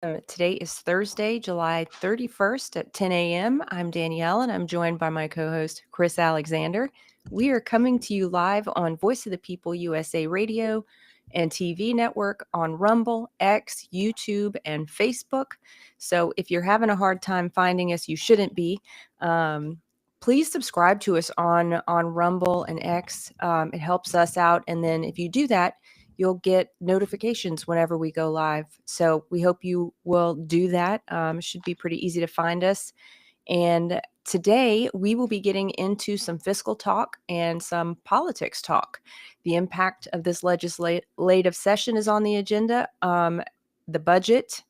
Today is Thursday, July 31st at 10 a.m. I'm Danielle, and I'm joined by my co host, Chris Alexander. We are coming to you live on Voice of the People USA Radio and TV network on Rumble, X, YouTube, and Facebook. So if you're having a hard time finding us, you shouldn't be. Please subscribe to us on Rumble and X. It helps us out. And then if you do that, you'll get notifications whenever we go live. So we hope you will do that. It should be pretty easy to find us. And today we will be getting into some fiscal talk and some politics talk. The impact of this legislative session is on the agenda. The budget,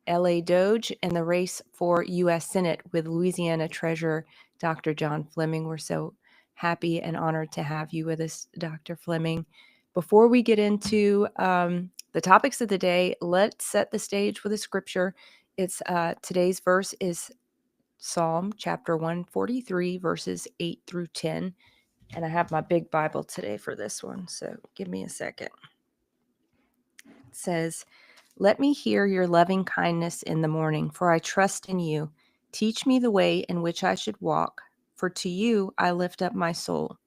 LA Doge, and the race for U.S. Senate with Louisiana Treasurer Dr. John Fleming. We're so happy and honored to have you with us, Dr. Fleming. Before we get into the topics of the day, let's set the stage with a scripture. It's today's verse is Psalm chapter 143, verses 8 through 10. And I have my big Bible today for this one, so give me a second. It says, "Let me hear your loving kindness in the morning, for I trust in you. Teach me the way in which I should walk, for to you I lift up my soul.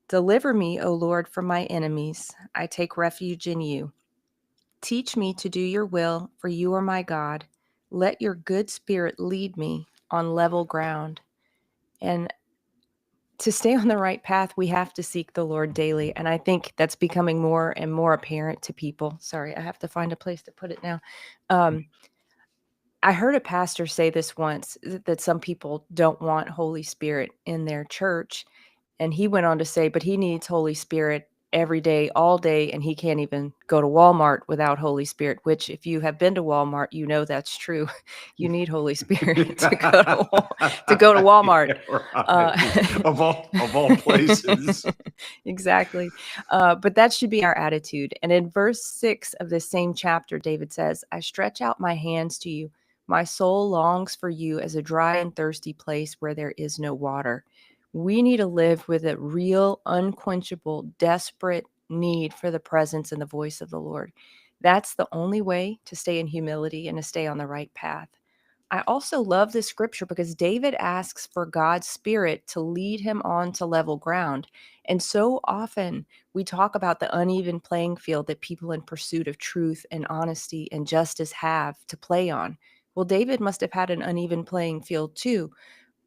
Deliver me, O Lord, from my enemies. I take refuge in you. Teach me to do your will, for you are my God. Let your good spirit lead me on level ground." And to stay on the right path, we have to seek the Lord daily. And I think that's becoming more and more apparent to people. Sorry, I have to find a place to put it now. I heard a pastor say this once, that some people don't want Holy Spirit in their church. And he went on to say, but he needs Holy Spirit every day, all day, and he can't even go to Walmart without Holy Spirit, which if you have been to Walmart, you know that's true. You need Holy Spirit to go to Walmart. Yeah, right. Of all places. Exactly. But that should be our attitude. And in verse 6 of this same chapter, David says, "I stretch out my hands to you. My soul longs for you as a dry and thirsty place where there is no water." We need to live with a real, unquenchable, desperate need for the presence and the voice of the Lord. That's the only way to stay in humility and to stay on the right path. I also love this scripture because David asks for God's spirit to lead him on to level ground. And so often we talk about the uneven playing field that people in pursuit of truth and honesty and justice have to play on. Well, David must have had an uneven playing field too,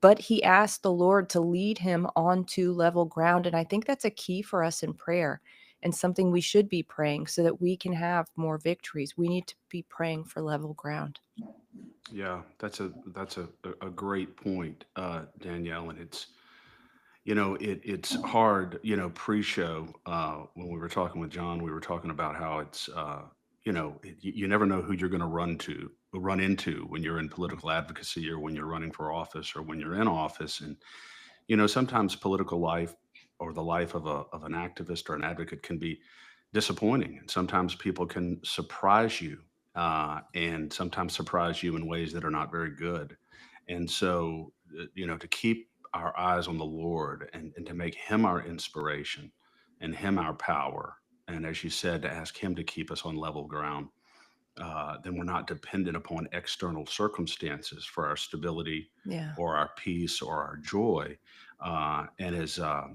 but he asked the Lord to lead him onto level ground. And I think that's a key for us in prayer and something we should be praying so that we can have more victories. We need to be praying for level ground. Yeah, that's a great point, Danielle. And it's hard, pre-show, when we were talking with John, we were talking about how it's, you never know who you're going to run into when you're in political advocacy or when you're running for office or when you're in office. And, sometimes political life or the life of an activist or an advocate can be disappointing. And sometimes people can surprise you, and sometimes surprise you in ways that are not very good. And so, to keep our eyes on the Lord and to make Him our inspiration and Him our power. And as you said, to ask Him to keep us on level ground, then we're not dependent upon external circumstances for our stability Yeah. or our peace or our joy. And as a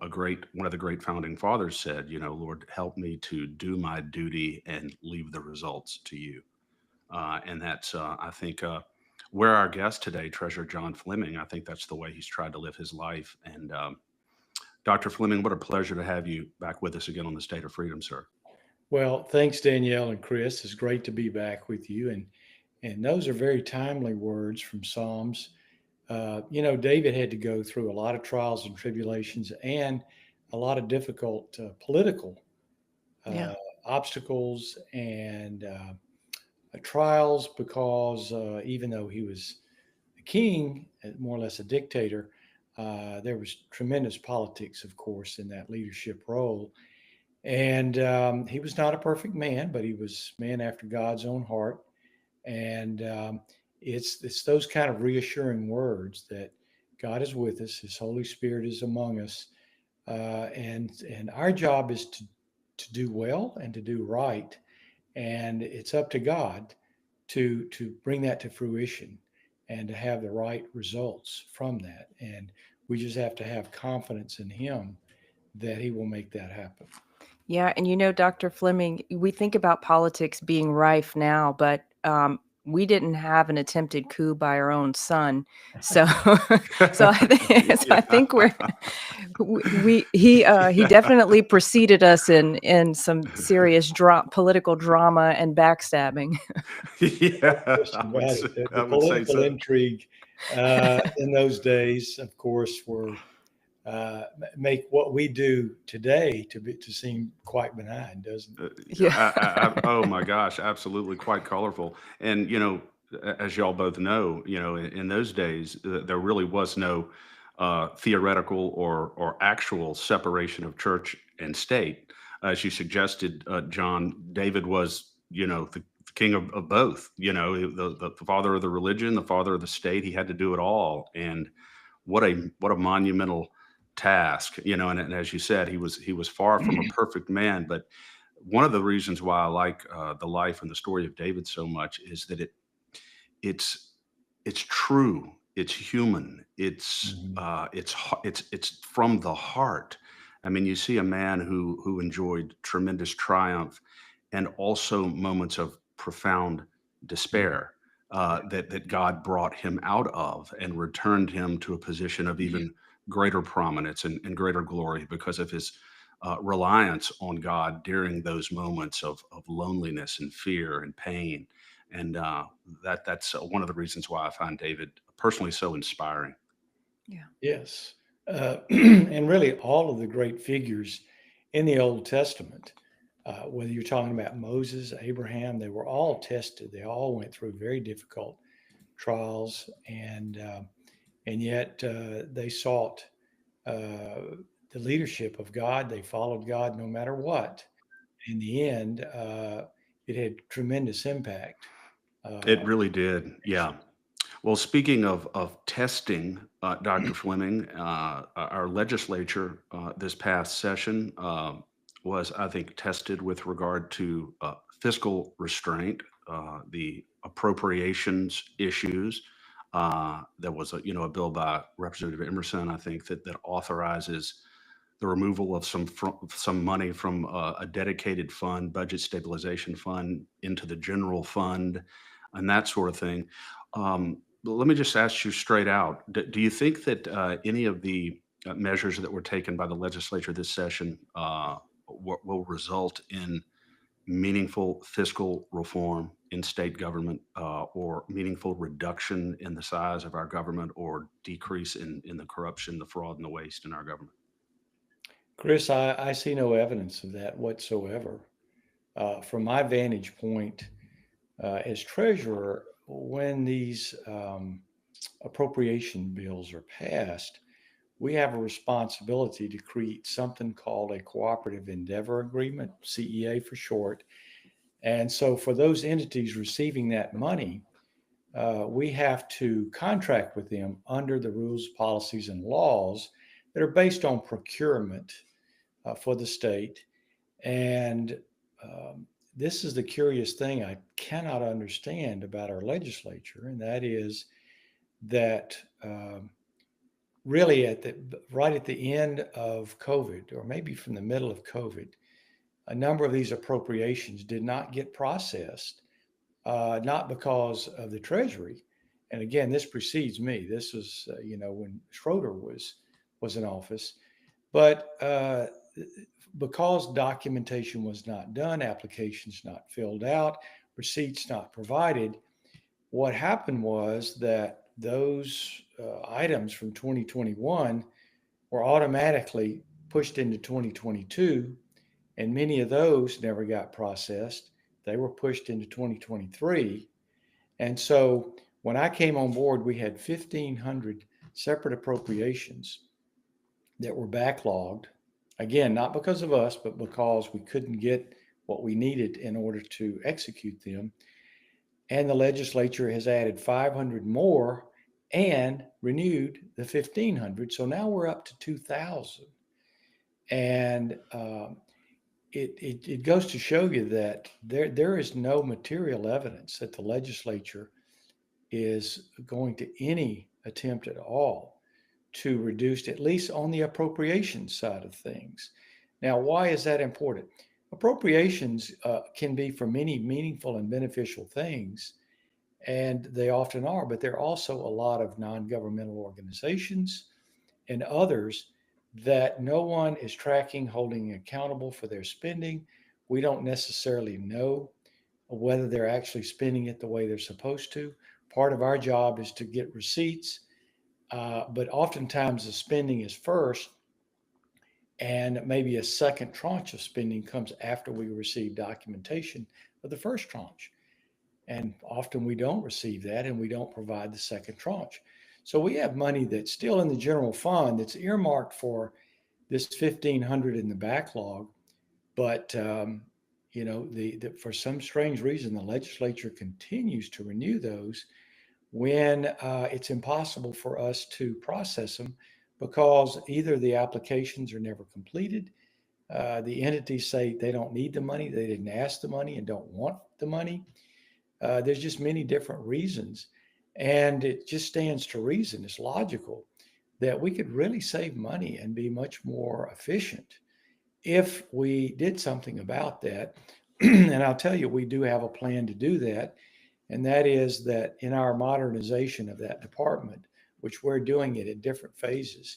great one of the great founding fathers said, Lord, help me to do my duty and leave the results to you. And that's, I think, where our guest today, Treasurer John Fleming, I think that's the way he's tried to live his life. And Dr. Fleming, what a pleasure to have you back with us again on the State of Freedom, sir. Well, thanks, Danielle and Chris. It's great to be back with you. And those are very timely words from Psalms. David had to go through a lot of trials and tribulations and a lot of difficult political Yeah. uh, obstacles and trials because even though he was a king, more or less a dictator, there was tremendous politics, of course, in that leadership role. And he was not a perfect man, but he was man after God's own heart. And it's those kind of reassuring words that God is with us, His Holy Spirit is among us, and our job is to do well and to do right, and it's up to God to bring that to fruition and to have the right results from that. And we just have to have confidence in him that he will make that happen. Yeah, and Dr. Fleming, we think about politics being rife now, but we didn't have an attempted coup by our own son, so I think he definitely preceded us in some serious political drama and backstabbing. Yeah, Question about it. The I would say political so. intrigue in those days, of course, were make what we do today to seem quite benign, doesn't it? Yeah. Oh my gosh, absolutely quite colorful. And as y'all both know, in those days, there really was no theoretical or actual separation of church and state. As you suggested, John, David was, the king of both. The father of the religion, the father of the state. He had to do it all, and what a monumental task. And as you said, he was far from a perfect man, but one of the reasons why I like the life and the story of David so much is that it's true, it's human, it's from the heart. I mean, you see a man who enjoyed tremendous triumph and also moments of profound despair, that God brought him out of and returned him to a position of even greater prominence and greater glory because of his reliance on God during those moments of loneliness and fear and pain. And that's one of the reasons why I find David personally so inspiring. Yes. And really, all of the great figures in the Old Testament, whether you're talking about Moses, Abraham, they were all tested. They all went through very difficult trials, and yet they sought the leadership of God. They followed God no matter what. In the end, it had tremendous impact. It really did. Yeah. Well, speaking of testing, Dr. Fleming, our legislature this past session was, I think, tested with regard to fiscal restraint, the appropriations issues. There was a bill by Representative Emerson, I think, that authorizes the removal of some money from a dedicated fund, budget stabilization fund, into the general fund, and that sort of thing. Let me just ask you straight out: do you think that any of the measures that were taken by the legislature this session will result in meaningful fiscal reform in state government, or meaningful reduction in the size of our government, or decrease in the corruption, the fraud, and the waste in our government? Chris, I see no evidence of that whatsoever. From my vantage point as treasurer, when these appropriation bills are passed, we have a responsibility to create something called a cooperative endeavor agreement, CEA for short. And so for those entities receiving that money, we have to contract with them under the rules, policies, and laws that are based on procurement for the state. And this is the curious thing I cannot understand about our legislature, and that is that really right at the end of COVID, or maybe from the middle of COVID, a number of these appropriations did not get processed, not because of the Treasury. And again, this precedes me. This was, when Schroeder was in office, but because documentation was not done, applications not filled out, receipts not provided, what happened was that those items from 2021 were automatically pushed into 2022, and many of those never got processed. They were pushed into 2023. And so when I came on board, we had 1,500 separate appropriations that were backlogged. Again, not because of us, but because we couldn't get what we needed in order to execute them. And the legislature has added 500 more and renewed the 1,500. So now we're up to 2,000. And it goes to show you that there is no material evidence that the legislature is going to any attempt at all to reduce, at least on the appropriations side of things. Now, why is that important? Appropriations can be for many meaningful and beneficial things, and they often are, but there are also a lot of non-governmental organizations and others that no one is tracking, holding accountable for their spending. We don't necessarily know whether they're actually spending it the way they're supposed to. Part of our job is to get receipts, but oftentimes the spending is first, and maybe a second tranche of spending comes after we receive documentation of the first tranche. And often we don't receive that, and we don't provide the second tranche. So we have money that's still in the general fund that's earmarked for this 1,500 in the backlog, but for some strange reason, the legislature continues to renew those when it's impossible for us to process them because either the applications are never completed, the entities say they don't need the money, they didn't ask the money and don't want the money. There's just many different reasons. And it just stands to reason, it's logical, that we could really save money and be much more efficient if we did something about that. And I'll tell you, we do have a plan to do that. And that is that in our modernization of that department, which we're doing it in different phases,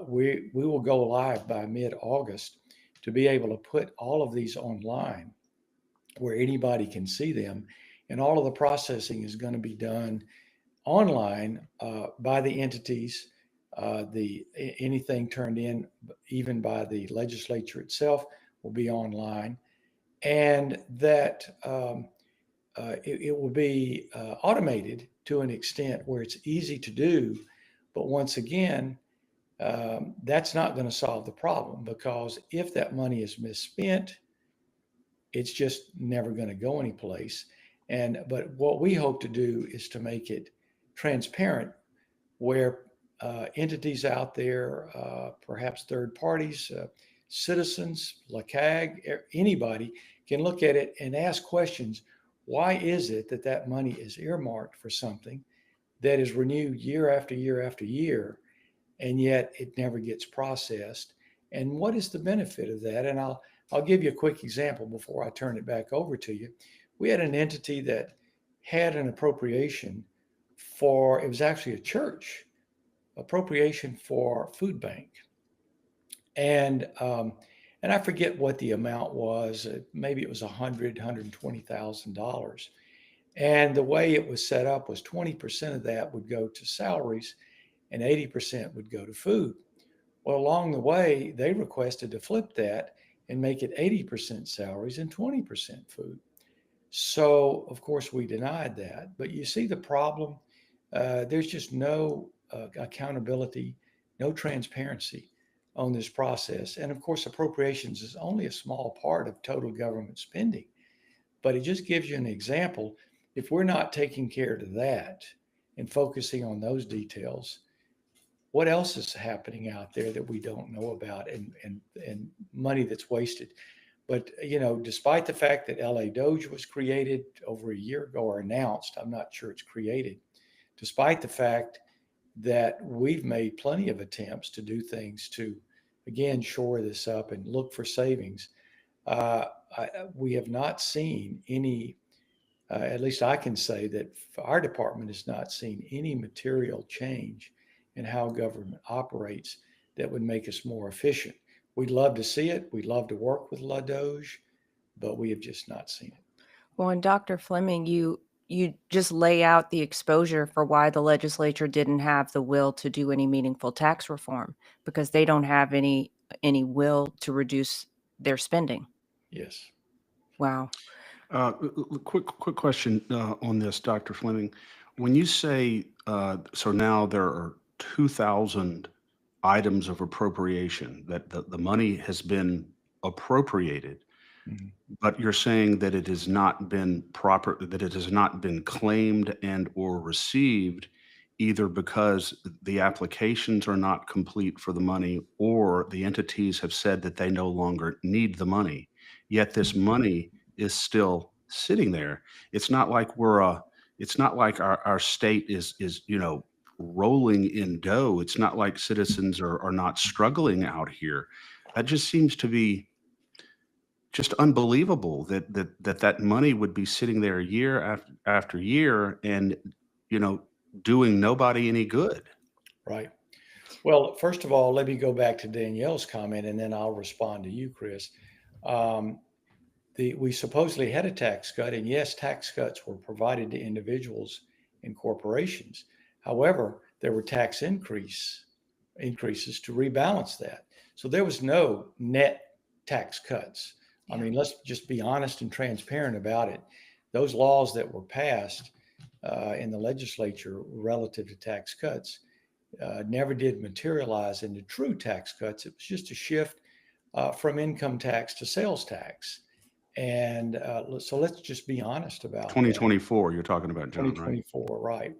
we will go live by mid-August to be able to put all of these online where anybody can see them. And all of the processing is going to be done online by the entities. Anything turned in, even by the legislature itself, will be online, and that it will be automated to an extent where it's easy to do. But once again, that's not going to solve the problem, because if that money is misspent, it's just never going to go anyplace. But what we hope to do is to make it transparent, where entities out there, perhaps third parties, citizens, LACAG, anybody can look at it and ask questions. Why is it that that money is earmarked for something that is renewed year after year after year, and yet it never gets processed? And what is the benefit of that? And I'll give you a quick example before I turn it back over to you. We had an entity that had an appropriation for, it was actually a church appropriation for food bank. And I forget what the amount was. Maybe it was $120,000. And the way it was set up was 20% of that would go to salaries and 80% would go to food. Well, along the way, they requested to flip that and make it 80% salaries and 20% food. So, of course, we denied that. But you see the problem? There's just no accountability, no transparency on this process. And of course, appropriations is only a small part of total government spending. But it just gives you an example. If we're not taking care of that and focusing on those details, what else is happening out there that we don't know about, and money that's wasted? But, despite the fact that LA Doge was created over a year ago, or announced, I'm not sure it's created, despite the fact that we've made plenty of attempts to do things to, again, shore this up and look for savings, we have not seen any, at least I can say that our department has not seen any material change in how government operates that would make us more efficient. We'd love to see it. We'd love to work with La Doge, but we have just not seen it. Well, and Dr. Fleming, you just lay out the exposure for why the legislature didn't have the will to do any meaningful tax reform, because they don't have any will to reduce their spending. Yes. Wow. Quick question on this, Dr. Fleming. When you say, so now there are 2,000 items of appropriation that the money has been appropriated, but you're saying that it has not been that it has not been claimed and or received either because the applications are not complete for the money or the entities have said that they no longer need the money. Yet this money is still sitting there. It's not like it's not like our state is, rolling in dough. It's not like citizens are not struggling out here. That just seems to be just unbelievable that money would be sitting there year after year and, you know, doing nobody any good. Right. Well, first of all, let me go back to Danielle's comment, and then I'll respond to you, Chris. Um, we supposedly had a tax cut, and yes, tax cuts were provided to individuals and corporations. However, there were tax increases to rebalance that. So there was no net tax cuts. I mean, let's just be honest and transparent about it. Those laws that were passed in the legislature relative to tax cuts never did materialize into true tax cuts. It was just a shift from income tax to sales tax. And so let's just be honest about that. 2024, you're talking about, John, right? 2024, right?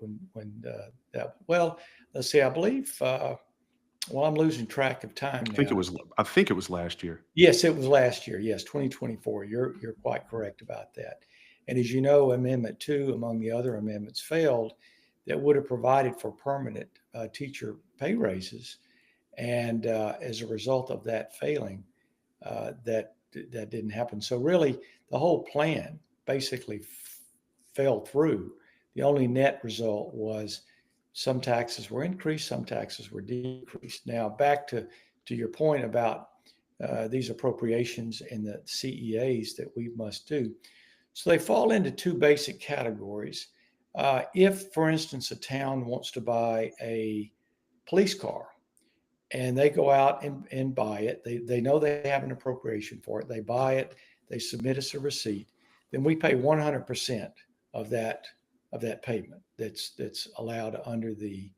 Well, let's see. I believe. Well, I'm losing track of time now. I think it was last year. Yes, it was last year. Yes, 2024. You're quite correct about that. And as you know, Amendment 2, among the other amendments, failed that would have provided for permanent teacher pay raises. And as a result of that failing, that didn't happen. So really, the whole plan basically fell through. The only net result was some taxes were increased, some taxes were decreased. Now, back to your point about these appropriations and the CEAs that we must do. So they fall into two basic categories. If, for instance, a town wants to buy a police car and they go out and buy it, they know they have an appropriation for it, they buy it, they submit us a receipt, then we pay 100% of that payment that's allowed under the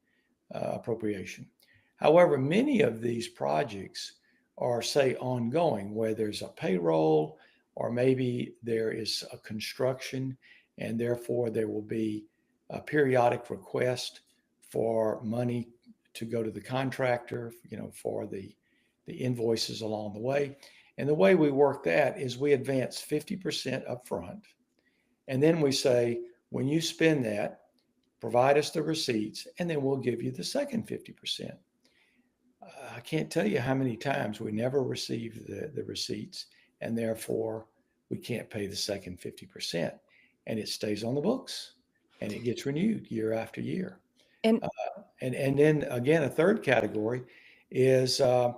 appropriation. However, many of these projects are, say, ongoing, where there's a payroll or maybe there is a construction, and therefore there will be a periodic request for money to go to the contractor, for the invoices along the way. And the way we work that is we advance 50% up front, and then we say, when you spend that, provide us the receipts, and then we'll give you the second 50%. I can't tell you how many times we never receive the receipts, and therefore we can't pay the second 50%. And it stays on the books, and it gets renewed year after year. And then again, a third category is a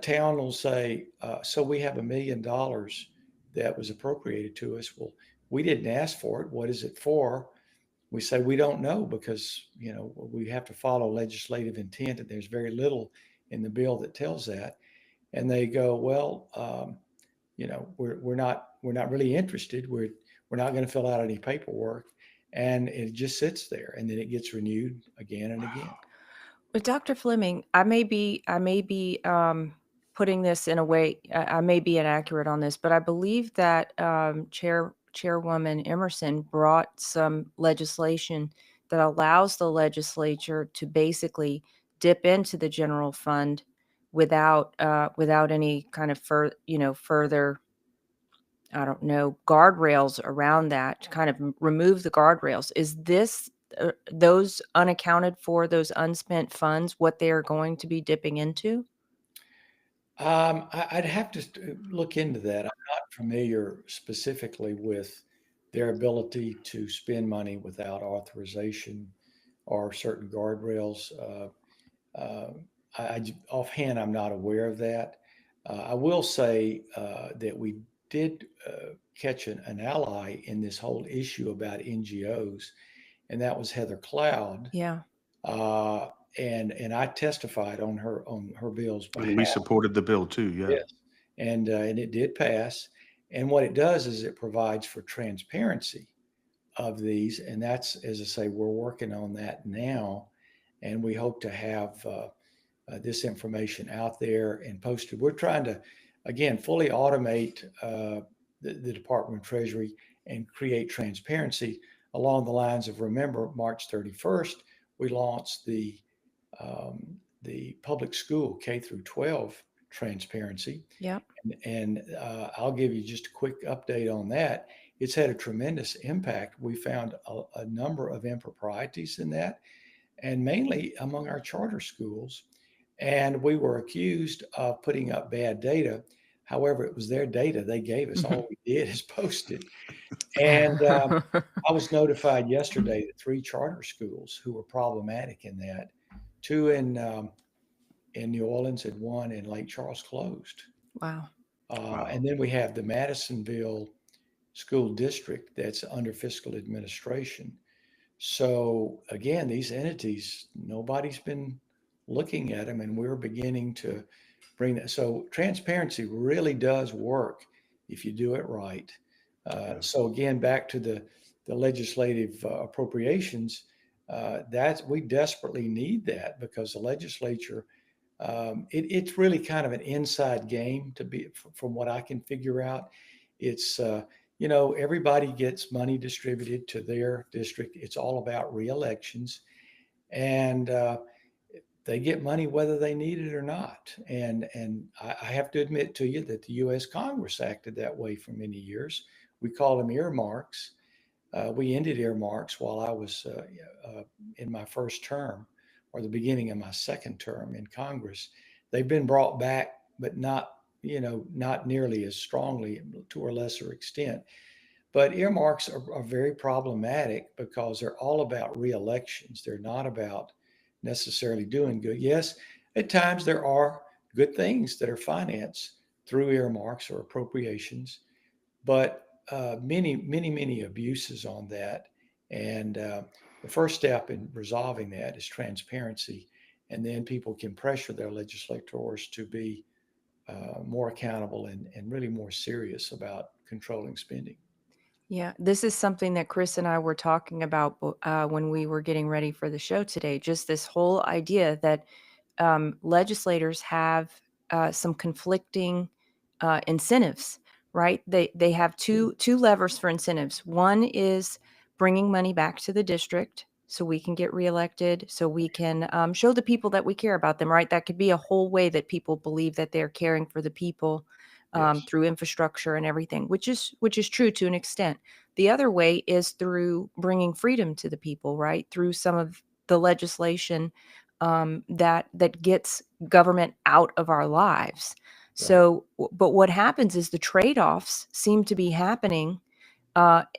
town will say, so we have $1 million that was appropriated to us. Well, we didn't ask for it. What is it for? We say, we don't know, because, we have to follow legislative intent, and there's very little in the bill that tells that. And they go, well, we're not really interested. We're not going to fill out any paperwork. And it just sits there, and then it gets renewed again and again. But Dr. Fleming, I may be putting this in a way, I may be inaccurate on this, but I believe that Chairwoman Emerson brought some legislation that allows the legislature to basically dip into the general fund without any kind of further, I don't know, guardrails around that, to kind of remove the guardrails. Is this those unaccounted for, those unspent funds, what they are going to be dipping into? I'd have to look into that. I'm not familiar specifically with their ability to spend money without authorization or certain guardrails. Offhand, I'm not aware of that. I will say that we did catch an ally in this whole issue about NGOs, and that was Heather Cloud. Yeah. And I testified on her bill's behalf. And we supported the bill too. Yeah. Yes. And it did pass. And what it does is it provides for transparency of these. And that's, as I say, we're working on that now. And we hope to have this information out there and posted. We're trying to, again, fully automate the Department of Treasury and create transparency along the lines of, remember, March 31st we launched the public school K through 12 transparency. Yep. And I'll give you just a quick update on that. It's had a tremendous impact. We found a number of improprieties in that, and mainly among our charter schools. And we were accused of putting up bad data. However, it was their data they gave us. All we did is post it. And I was notified yesterday that 3 charter schools who were problematic in that, 2 in New Orleans and 1 in Lake Charles closed. Wow. Wow. And then we have the Madisonville School District that's under fiscal administration. So again, these entities, nobody's been looking at them, and we're beginning to bring that. So transparency really does work if you do it right. So again, back to the legislative appropriations, we desperately need that, because the legislature, it's really kind of an inside game from what I can figure out. It's everybody gets money distributed to their district. It's all about re-elections, and they get money whether they need it or not. And I have to admit to you that the U.S. Congress acted that way for many years. We called them earmarks. We ended earmarks while I was in my first term, or the beginning of my second term in Congress. They've been brought back, but not nearly as strongly, to a lesser extent. But earmarks are very problematic because they're all about re-elections. They're not about necessarily doing good. Yes, at times there are good things that are financed through earmarks or appropriations, but many abuses on that. And the first step in resolving that is transparency, and then people can pressure their legislators to be more accountable and really more serious about controlling spending. Yeah, this is something that Chris and I were talking about when we were getting ready for the show today. Just this whole idea that legislators have some conflicting incentives, right? They have two levers for incentives. One is bringing money back to the district so we can get reelected, so we can show the people that we care about them, right? That could be a whole way that people believe that they're caring for the people. Yes. Through infrastructure and everything, which is true to an extent. The other way is through bringing freedom to the people, right? Through some of the legislation that gets government out of our lives. Right. So, but what happens is the trade-offs seem to be happening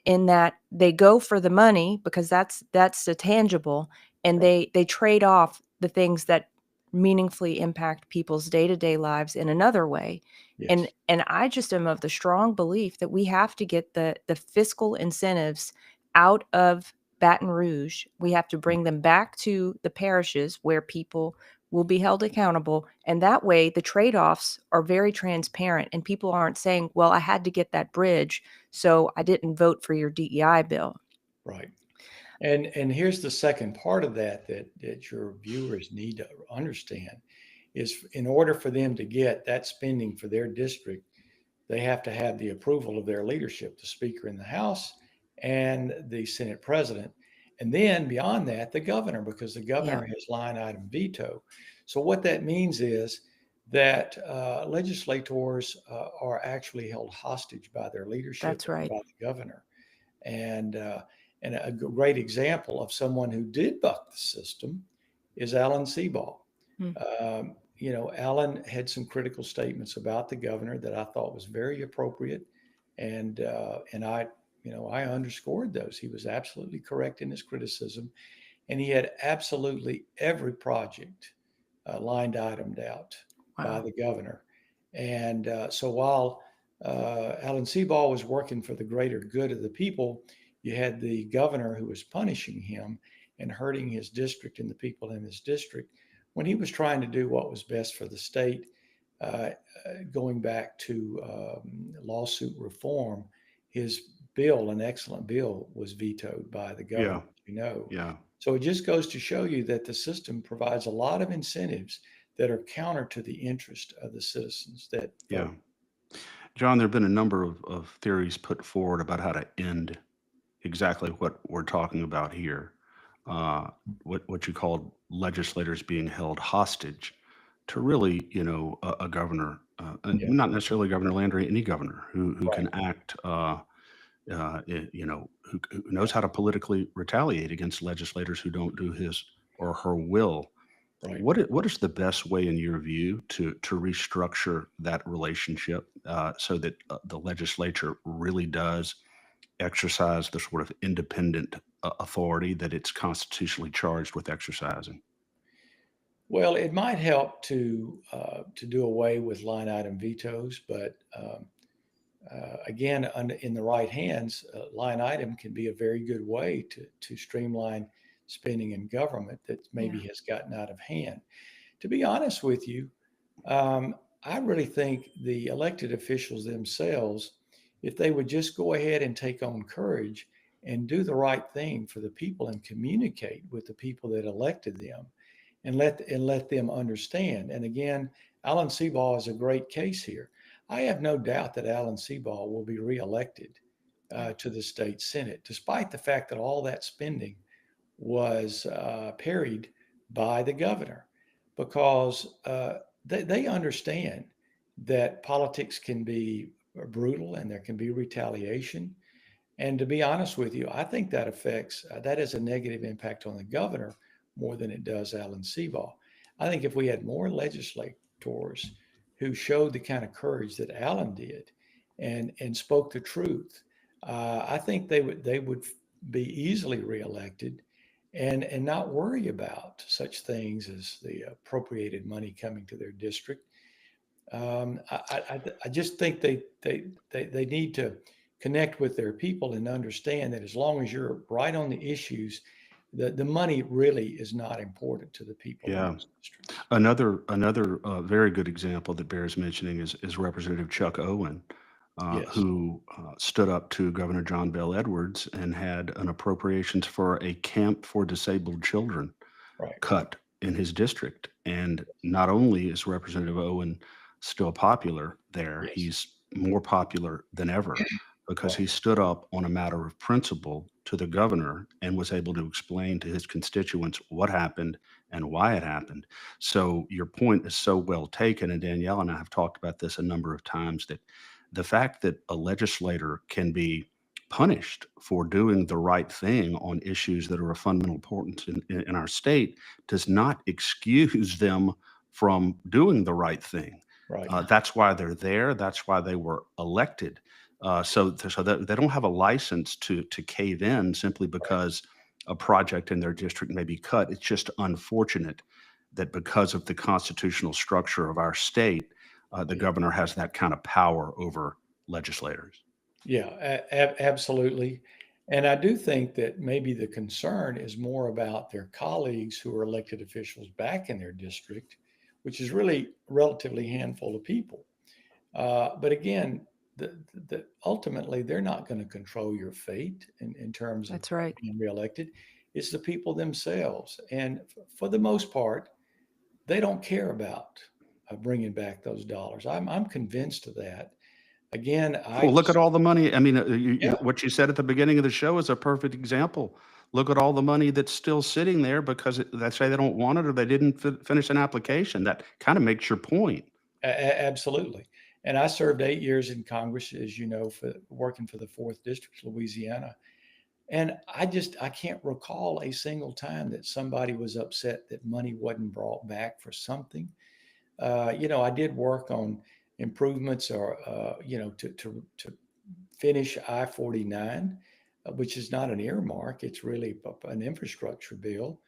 in that they go for the money because that's the tangible, and Right. they trade off the things that meaningfully impact people's day-to-day lives in another way. Yes. And I just am of the strong belief that we have to get the fiscal incentives out of Baton Rouge. We have to bring them back to the parishes where people will be held accountable. And that way the trade-offs are very transparent, and people aren't saying, well, I had to get that bridge, so I didn't vote for your DEI bill. Right. And here's the second part of that your viewers need to understand is, in order for them to get that spending for their district, they have to have the approval of their leadership, the Speaker in the House and the Senate President. And then beyond that, the governor, because the governor has line item veto. So what that means is that legislators are actually held hostage by their leadership. That's right. By the governor. And a great example of someone who did buck the system is Alan Seaball. Alan had some critical statements about the governor that I thought was very appropriate, and I underscored those. He was absolutely correct in his criticism, and he had absolutely every project lined itemed out by the governor. And so while Alan Seaball was working for the greater good of the people, you had the governor who was punishing him and hurting his district and the people in his district when he was trying to do what was best for the state. Going back to lawsuit reform, his bill, an excellent bill, was vetoed by the governor. Yeah. So it just goes to show you that the system provides a lot of incentives that are counter to the interest of the citizens that vote. John, there have been a number of theories put forward about how to end exactly what we're talking about here. uh, what you called legislators being held hostage to really, a governor, and Yeah, not necessarily Governor Landry, any governor who right, can act, who knows how to politically retaliate against legislators who don't do his or her will. right. What is the best way, in your view, to restructure that relationship so that the legislature really does exercise the sort of independent authority that it's constitutionally charged with exercising? Well, it might help to do away with line item vetoes, but again, in the right hands, line item can be a very good way to streamline spending in government that maybe Yeah. has gotten out of hand. To be honest with you, I really think the elected officials themselves, if they would just go ahead and take on courage and do the right thing for the people and communicate with the people that elected them and let them understand. And again, Alan Seabaugh is a great case here. I have no doubt that Alan Seabaugh will be reelected Yeah. to the state senate, despite the fact that all that spending was parried by the governor, because they understand that politics can be brutal and there can be retaliation. And to be honest with you, I think that has a negative impact on the governor more than it does Alan Seabaugh. I think if we had more legislators who showed the kind of courage that Alan did and spoke the truth, I think they would be easily reelected and not worry about such things as the appropriated money coming to their district. I just think they need to connect with their people and understand that as long as you're right on the issues, the money really is not important to the people in Yeah. those districts. Another very good example that bears mentioning is Representative Chuck Owen, Yes, who stood up to Governor John Bell Edwards and had an appropriations for a camp for disabled children right. cut in his district. And not only is Representative Owen still popular there, Yes, he's more popular than ever because he right. stood up on a matter of principle to the governor and was able to explain to his constituents what happened and why it happened. So your point is so well taken. And Danielle and I have talked about this a number of times, that the fact that a legislator can be punished for doing the right thing on issues that are of fundamental importance in our state does not excuse them from doing the right thing. Right. That's why they're there. That's why they were elected. So that they don't have a license to cave in simply Right. because a project in their district may be cut. It's just unfortunate that because of the constitutional structure of our state, the Yeah. governor has that kind of power over legislators. Yeah, absolutely. And I do think that maybe the concern is more about their colleagues who are elected officials back in their district, which is really a relatively handful of people. But again, ultimately, they're not going to control your fate in terms of That's right. being reelected. It's the people themselves. And for the most part, they don't care about bringing back those dollars. I'm convinced of that. Again, Well, look at all the money. I mean, yeah, what you said at the beginning of the show is a perfect example. Look at all the money that's still sitting there because they say they don't want it or they didn't finish an application. That kind of makes your point. absolutely. And I served 8 years in Congress, as you know, for working for the Fourth District, Louisiana. And I can't recall a single time that somebody was upset that money wasn't brought back for something. I did work on improvements or, to finish I-49, which is not an earmark. It's really an infrastructure bill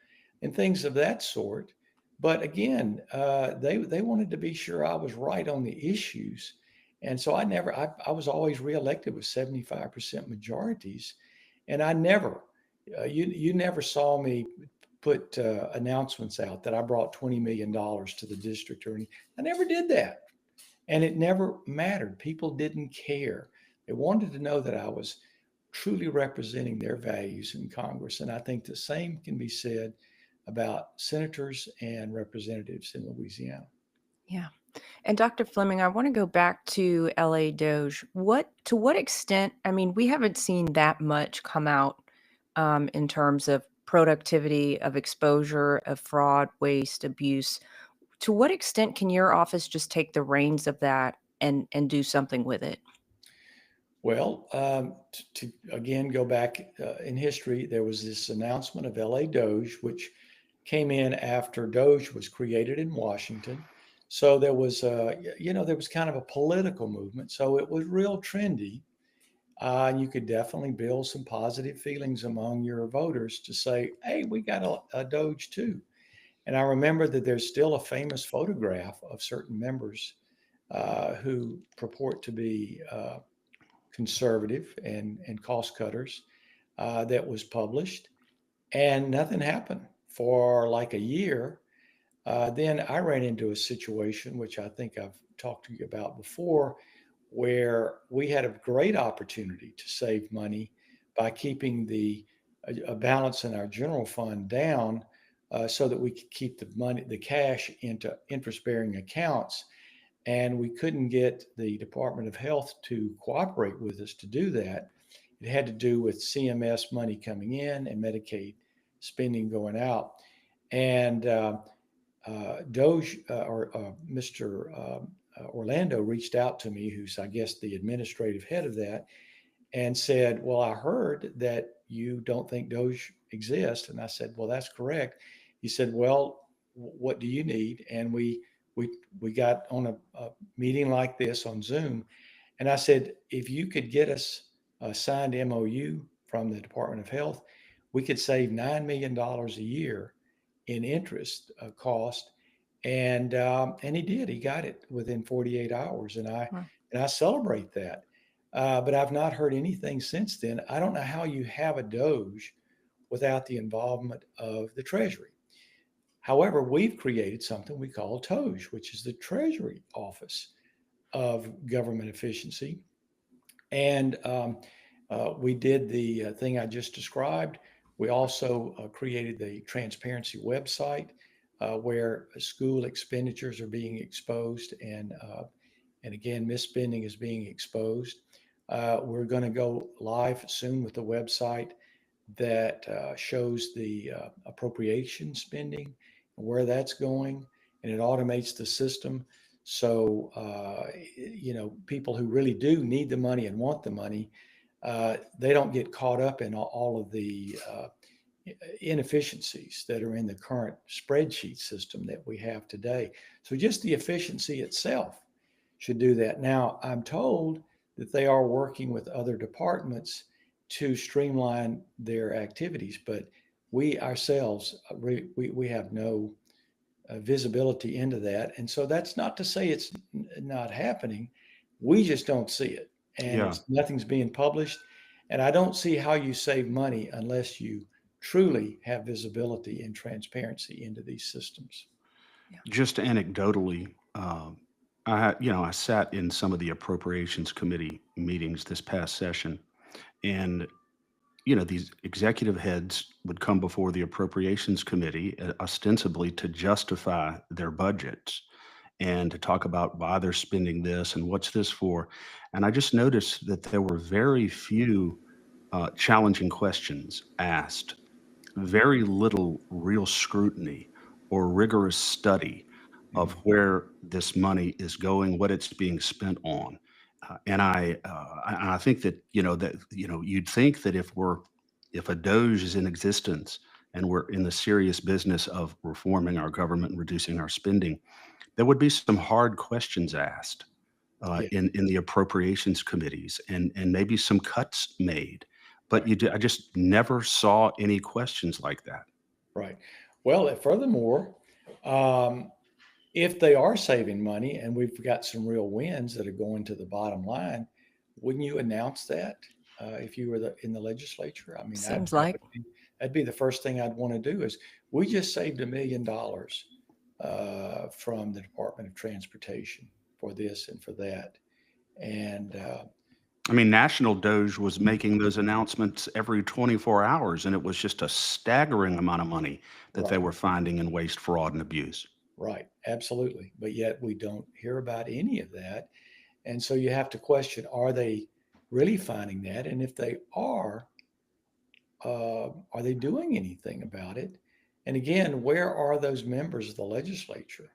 and things of that sort. But again, they wanted to be sure I was right on the issues. And so I was always reelected with 75% majorities. And you never saw me put announcements out that I brought $20 million to the district or anything. I never did that. And it never mattered. People didn't care. They wanted to know that I was truly representing their values in Congress. And I think the same can be said about senators and representatives in Louisiana. Yeah. And Dr. Fleming, I want to go back to LA Doge. To what extent, I mean, we haven't seen that much come out in terms of productivity, of exposure, of fraud, waste, abuse. To what extent can your office just take the reins of that and do something with it? Well, to again go back in history, there was this announcement of LA Doge, which came in after Doge was created in Washington. So there was, there was kind of a political movement. So it was real trendy. And you could definitely build some positive feelings among your voters to say, hey, we got a Doge too. And I remember that there's still a famous photograph of certain members who purport to be conservative and cost cutters that was published, and nothing happened for like a year. Then I ran into a situation, which I think I've talked to you about before, where we had a great opportunity to save money by keeping the a balance in our general fund down so that we could keep the cash into interest bearing accounts. And we couldn't get the Department of Health to cooperate with us to do that. It had to do with CMS money coming in and Medicaid spending going out. And Doge or Mr. Orlando reached out to me, who's, I guess, the administrative head of that, and said, well, I heard that you don't think Doge exists. And I said, well, that's correct. He said, well, what do you need? And we got on a meeting like this on Zoom. And I said, if you could get us a signed MOU from the Department of Health, we could save $9 million a year in interest cost. And he did. He got it within 48 hours. And I celebrate that. But I've not heard anything since then. I don't know how you have a Doge without the involvement of the Treasury. However, we've created something we call TOJ, which is the Treasury Office of Government Efficiency. And we did the thing I just described. We also created the transparency website where school expenditures are being exposed and again, misspending is being exposed. We're going to go live soon with the website that shows the appropriation spending and where that's going, and it automates the system. So, people who really do need the money and want the money, they don't get caught up in all of the inefficiencies that are in the current spreadsheet system that we have today. So just the efficiency itself should do that. Now, I'm told that they are working with other departments to streamline their activities, but we ourselves, we have no visibility into that. And so that's not to say it's not happening. We just don't see it. And nothing's being published. And I don't see how you save money unless you truly have visibility and transparency into these systems. Just anecdotally, I sat in some of the appropriations committee meetings this past session, and these executive heads would come before the appropriations committee ostensibly to justify their budgets and to talk about why they're spending this and what's this for. And I just noticed that there were very few challenging questions asked, very little real scrutiny or rigorous study of where this money is going, what it's being spent on. And I think that you'd think that if a Doge is in existence and we're in the serious business of reforming our government and reducing our spending, there would be some hard questions asked Yeah, in the appropriations committees and maybe some cuts made. But I just never saw any questions like that. right. Well, furthermore, um, if they are saving money and we've got some real wins that are going to the bottom line, wouldn't you announce that if you were in the legislature? I mean, Seems like. that'd be the first thing I'd want to do is we just saved $1 million from the Department of Transportation for this and for that. And I mean, National Doge was making those announcements every 24 hours, and it was just a staggering amount of money that they right, were finding in waste, fraud, and abuse. right, absolutely. But yet we don't hear about any of that. And so you have to question, are they really finding that? And if they are are they doing anything about it? And again, where are those members of the legislature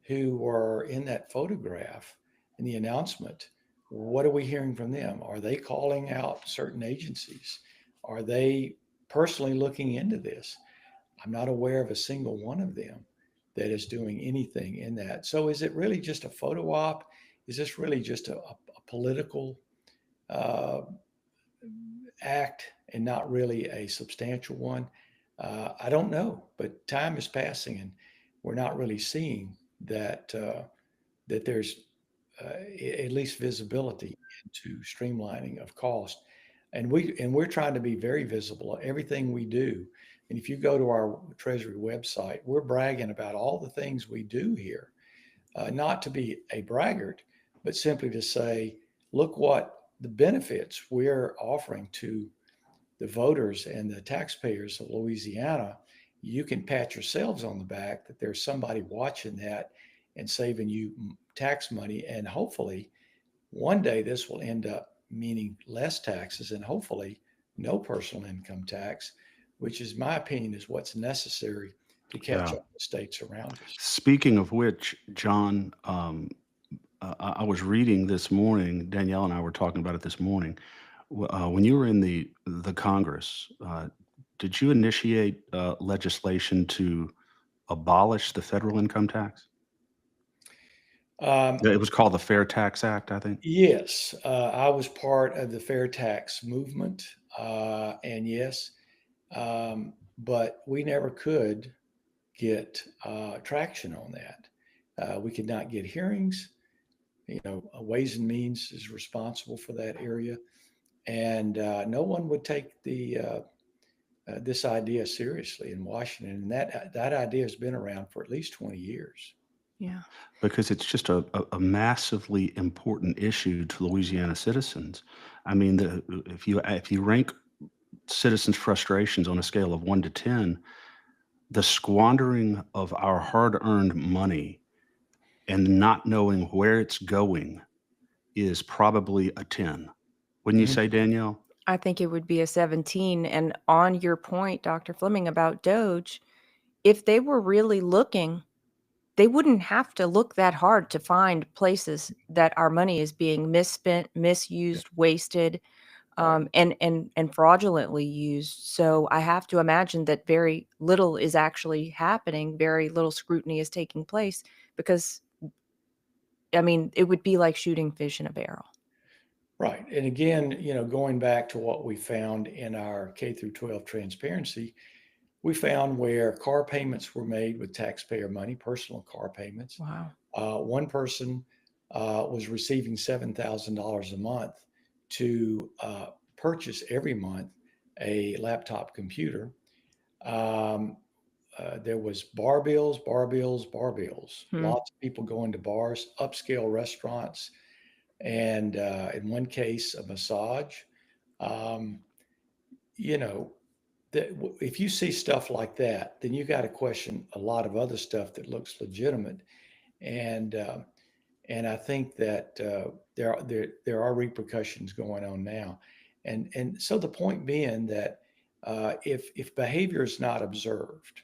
who were in that photograph in the announcement? What are we hearing from them? Are they calling out certain agencies? Are they personally looking into this? I'm not aware of a single one of them that is doing anything in that. So is it really just a photo op? Is this really just a political uh, act and not really a substantial one? I don't know, but time is passing and we're not really seeing that that there's at least visibility into streamlining of cost. And we're trying to be very visible. Everything we do. And if you go to our Treasury website, we're bragging about all the things we do here, not to be a braggart, but simply to say, look what the benefits we're offering to the voters and the taxpayers of Louisiana. You can pat yourselves on the back that there's somebody watching that and saving you tax money. And hopefully one day this will end up meaning less taxes and hopefully no personal income tax, which is my opinion is what's necessary to catch Yeah. up the states around us. Speaking of which, John, I was reading this morning. Danielle and I were talking about it this morning. When you were in the Congress, did you initiate legislation to abolish the federal income tax? Um, It was called the Fair Tax Act, I think. yes, I was part of the fair tax movement. And yes, but we never could get traction on that. We could not get hearings. Ways and Means is responsible for that area, and no one would take the this idea seriously in Washington. And that idea has been around for at least 20 years. Yeah. Because it's just a massively important issue to Louisiana citizens. I mean, if you rank citizens' frustrations on a scale of 1 to 10, the squandering of our hard-earned money and not knowing where it's going is probably a 10. Wouldn't you Mhm. say, Danielle? I think it would be a 17. And on your point, Dr. Fleming, about Doge, if they were really looking, they wouldn't have to look that hard to find places that our money is being misspent, misused, wasted, Right. and fraudulently used. So I have to imagine that very little is actually happening. Very little scrutiny is taking place because, I mean, it would be like shooting fish in a barrel. Right. And again, going back to what we found in our K through 12 transparency, we found where car payments were made with taxpayer money, personal car payments. Wow. One person was receiving $7,000 a month to purchase every month a laptop computer. Um, there was bar bills, bar bills, bar bills. Hmm. Lots of people going to bars, upscale restaurants, and in one case, a massage. Um, you know, if you see stuff like that, then you got to question a lot of other stuff that looks legitimate. And and I think that there are repercussions going on now. And so the point being that if behavior is not observed,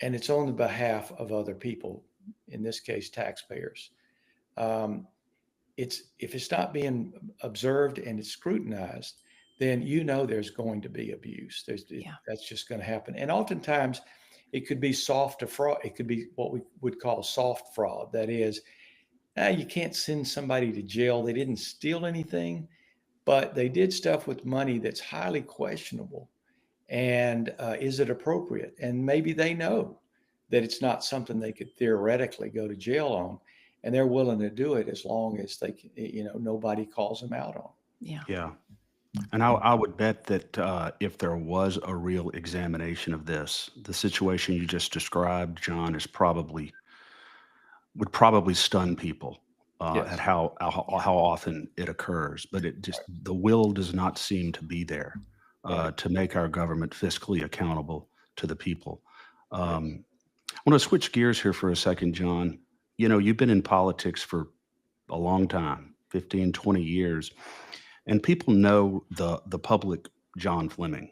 and it's on the behalf of other people, in this case taxpayers, um, if it's not being observed and it's scrutinized, then there's going to be abuse. Yeah. That's just going to happen. And oftentimes, it could be soft to fraud. It could be what we would call soft fraud. That is, you can't send somebody to jail. They didn't steal anything, but they did stuff with money that's highly questionable. And is it appropriate? And maybe they know that it's not something they could theoretically go to jail on, and they're willing to do it as long as they can, nobody calls them out on. Yeah. Yeah. And I would bet that if there was a real examination of this, the situation you just described, John, would probably stun people Yes. at how often it occurs. But the will does not seem to be there Right. to make our government fiscally accountable to the people. Yes. I want to switch gears here for a second, John. You've been in politics for a long time, 15, 20 years, and people know the public John Fleming.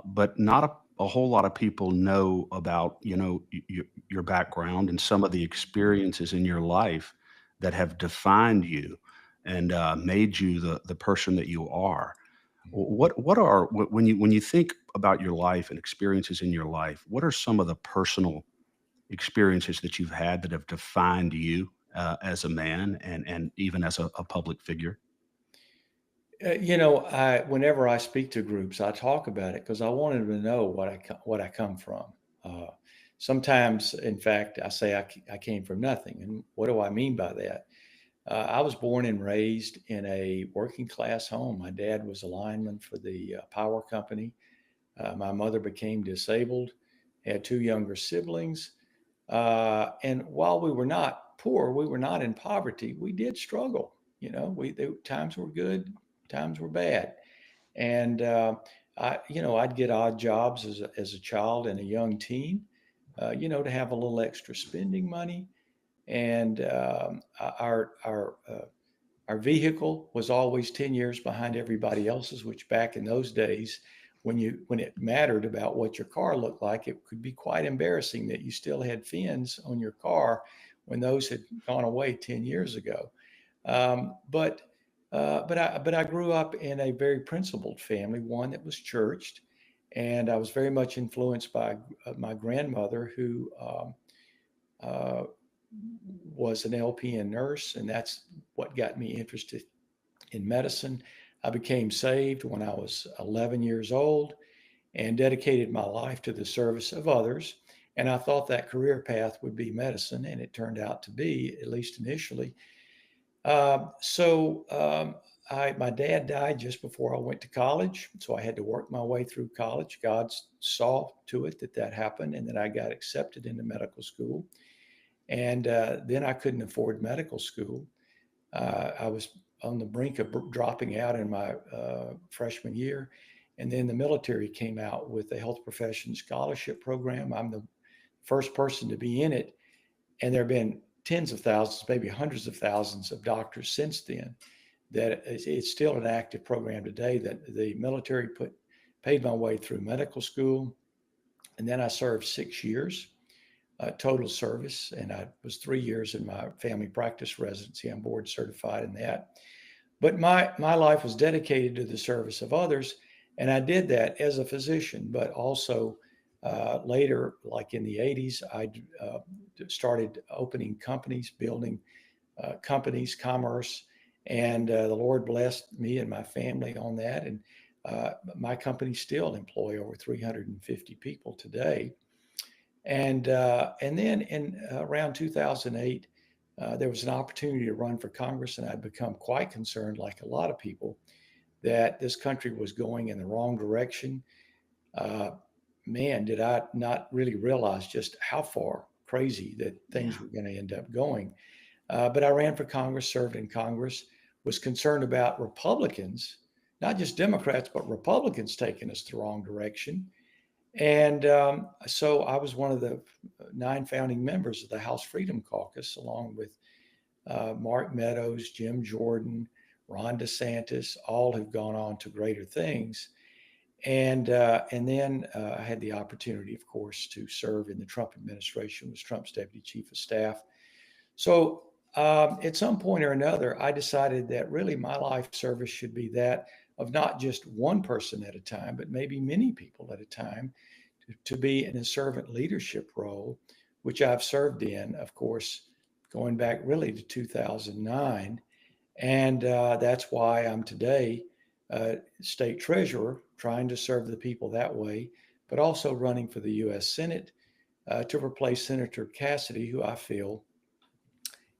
but not a whole lot of people know about, your background and some of the experiences in your life that have defined you and made you the person that you are. When you think about your life and experiences in your life, what are some of the personal experiences that you've had that have defined you as a man and even as a public figure? Whenever I speak to groups, I talk about it because I want them to know what I come from. Uh, Sometimes, in fact, I say I came from nothing, and what do I mean by that? I was born and raised in a working class home. My dad was a lineman for the power company. My mother became disabled, had two younger siblings, and while we were not poor, we were not in poverty. We did struggle. Times were good, times were bad, and I'd get odd jobs as a child and a young teen, to have a little extra spending money, and our vehicle was always 10 years behind everybody else's, which back in those days, when it mattered about what your car looked like, it could be quite embarrassing that you still had fins on your car when those had gone away 10 years ago. But I grew up in a very principled family, one that was churched, and I was very much influenced by my grandmother, who uh, was an LPN nurse, and that's what got me interested in medicine. I became saved when I was 11 years old and dedicated my life to the service of others. And I thought that career path would be medicine, and it turned out to be, at least initially. My dad died just before I went to college, so I had to work my way through college. God saw to it that happened, and that I got accepted into medical school. And then I couldn't afford medical school. I was on the brink of dropping out in my freshman year. And then the military came out with a health profession scholarship program. I'm the first person to be in it. And there have been tens of thousands, maybe hundreds of thousands of doctors since then. That it's still an active program today. That the military paid my way through medical school. And then I served 6 years. Total service, and I was 3 years in my family practice residency. I'm board certified in that. But my life was dedicated to the service of others, and I did that as a physician. But also later, like in the 80s, I started opening companies, building companies, commerce, and the Lord blessed me and my family on that. And my company still employ over 350 people today. And then in around 2008, there was an opportunity to run for Congress, and I'd become quite concerned, like a lot of people, that this country was going in the wrong direction. Uh, Man, did I not really realize just how far crazy that things Yeah. were going to end up going. But I ran for Congress, served in Congress, was concerned about Republicans, not just Democrats, but Republicans taking us the wrong direction. And so I was one of the 9 founding members of the House Freedom Caucus, along with Mark Meadows, Jim Jordan, Ron DeSantis, all have gone on to greater things. And then I had the opportunity, of course, to serve in the Trump administration, was Trump's deputy chief of staff. So at some point or another, I decided that really my life service should be that of not just one person at a time, but maybe many people at a time, to be in a servant leadership role, which I've served in, of course, going back really to 2009. And that's why I'm today state treasurer, trying to serve the people that way, but also running for the U.S. Senate to replace Senator Cassidy, who I feel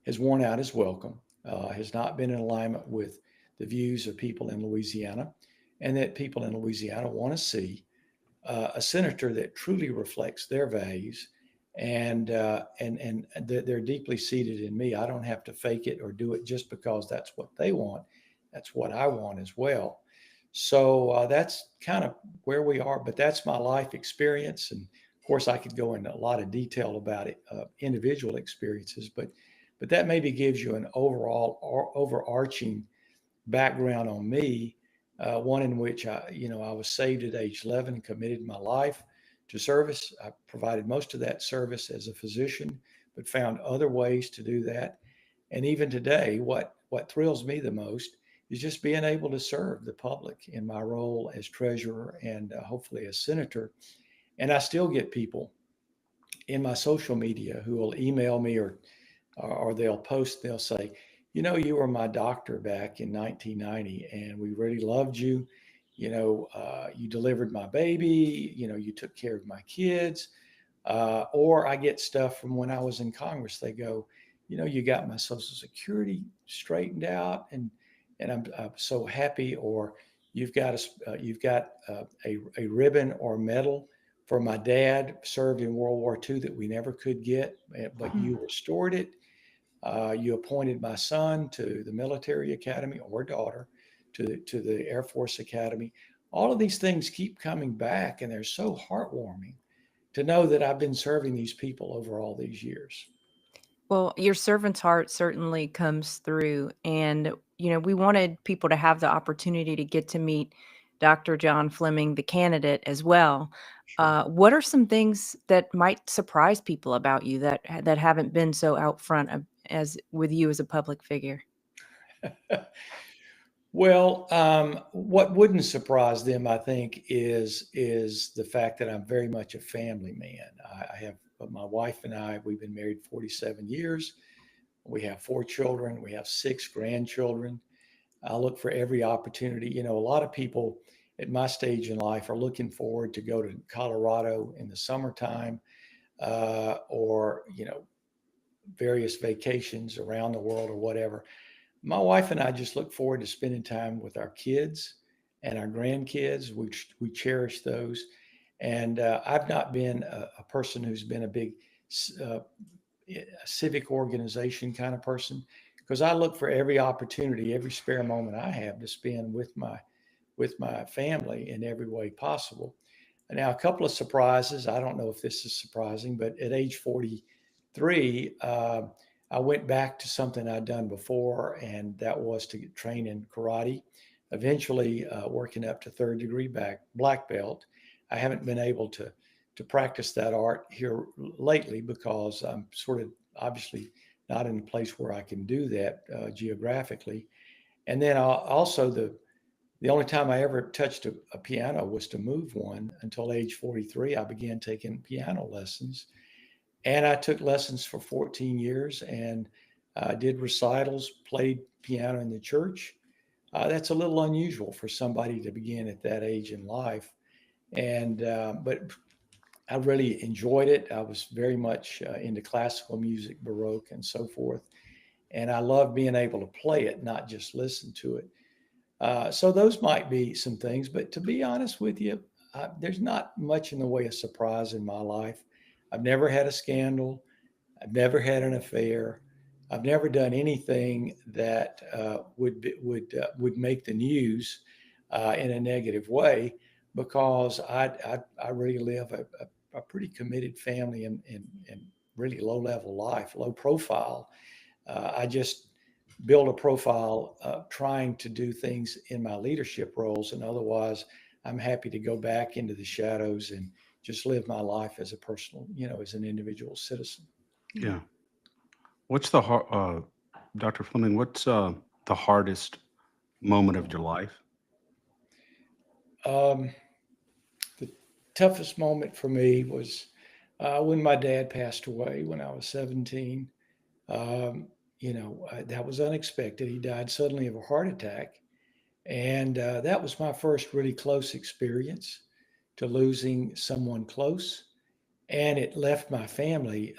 has worn out his welcome, has not been in alignment with the views of people in Louisiana, and that people in Louisiana want to see a senator that truly reflects their values, and they're deeply seated in me. I don't have to fake it or do it just because that's what they want. That's what I want as well. So that's kind of where we are. But that's my life experience, and of course, I could go into a lot of detail about it, individual experiences, but that maybe gives you an overall or overarching background on me, one in which I was saved at age 11 and committed my life to service. I provided most of that service as a physician, but found other ways to do that. And even today, what thrills me the most is just being able to serve the public in my role as treasurer and hopefully as senator. And I still get people in my social media who will email me or they'll post, they'll say, you were my doctor back in 1990 and we really loved you. You delivered my baby, you took care of my kids. Or I get stuff from when I was in Congress. They go, you got my Social Security straightened out, and I'm so happy. Or you've got a ribbon or medal for my dad served in World War II that we never could get, but you restored it. You appointed my son to the military academy, or daughter to the Air Force Academy. All of these things keep coming back, and they're so heartwarming to know that I've been serving these people over all these years. Well, your servant's heart certainly comes through. And, we wanted people to have the opportunity to get to meet Dr. John Fleming, the candidate, as well. Sure. What are some things that might surprise people about you that haven't been so out front as with you as a public figure? Well, what wouldn't surprise them, I think, is the fact that I'm very much a family man. I have my wife and I. We've been married 47 years. We have 4 children. We have 6 grandchildren. I look for every opportunity. A lot of people at my stage in life are looking forward to go to Colorado in the summertime, or various vacations around the world or whatever. My wife and I just look forward to spending time with our kids and our grandkids. We cherish those. And I've not been a person who's been a big civic organization kind of person, because I look for every opportunity, every spare moment I have to spend with my family in every way possible. Now, a couple of surprises. I don't know if this is surprising, but at age 43, I went back to something I'd done before, and that was to train in karate, eventually working up to 3rd degree black belt. I haven't been able to practice that art here lately because I'm sort of obviously not in a place where I can do that geographically. And then also the only time I ever touched a piano was to move one. Until age 43, I began taking piano lessons. And I took lessons for 14 years and did recitals, played piano in the church. That's a little unusual for somebody to begin at that age in life. But I really enjoyed it. I was very much into classical music, Baroque, and so forth. And I love being able to play it, not just listen to it. So those might be some things. But to be honest with you, there's not much in the way of surprise in my life. I've never had a scandal. I've never had an affair. I've never done anything that would make the news in a negative way, because I really live a pretty committed family and really low level life, low profile. I just build a profile trying to do things in my leadership roles, and otherwise I'm happy to go back into the shadows and just live my life as a personal, as an individual citizen. Yeah. What's Dr. Fleming, what's the hardest moment of your life? The toughest moment for me was when my dad passed away when I was 17. That was unexpected. He died suddenly of a heart attack. And that was my first really close experience to losing someone close. And it left my family,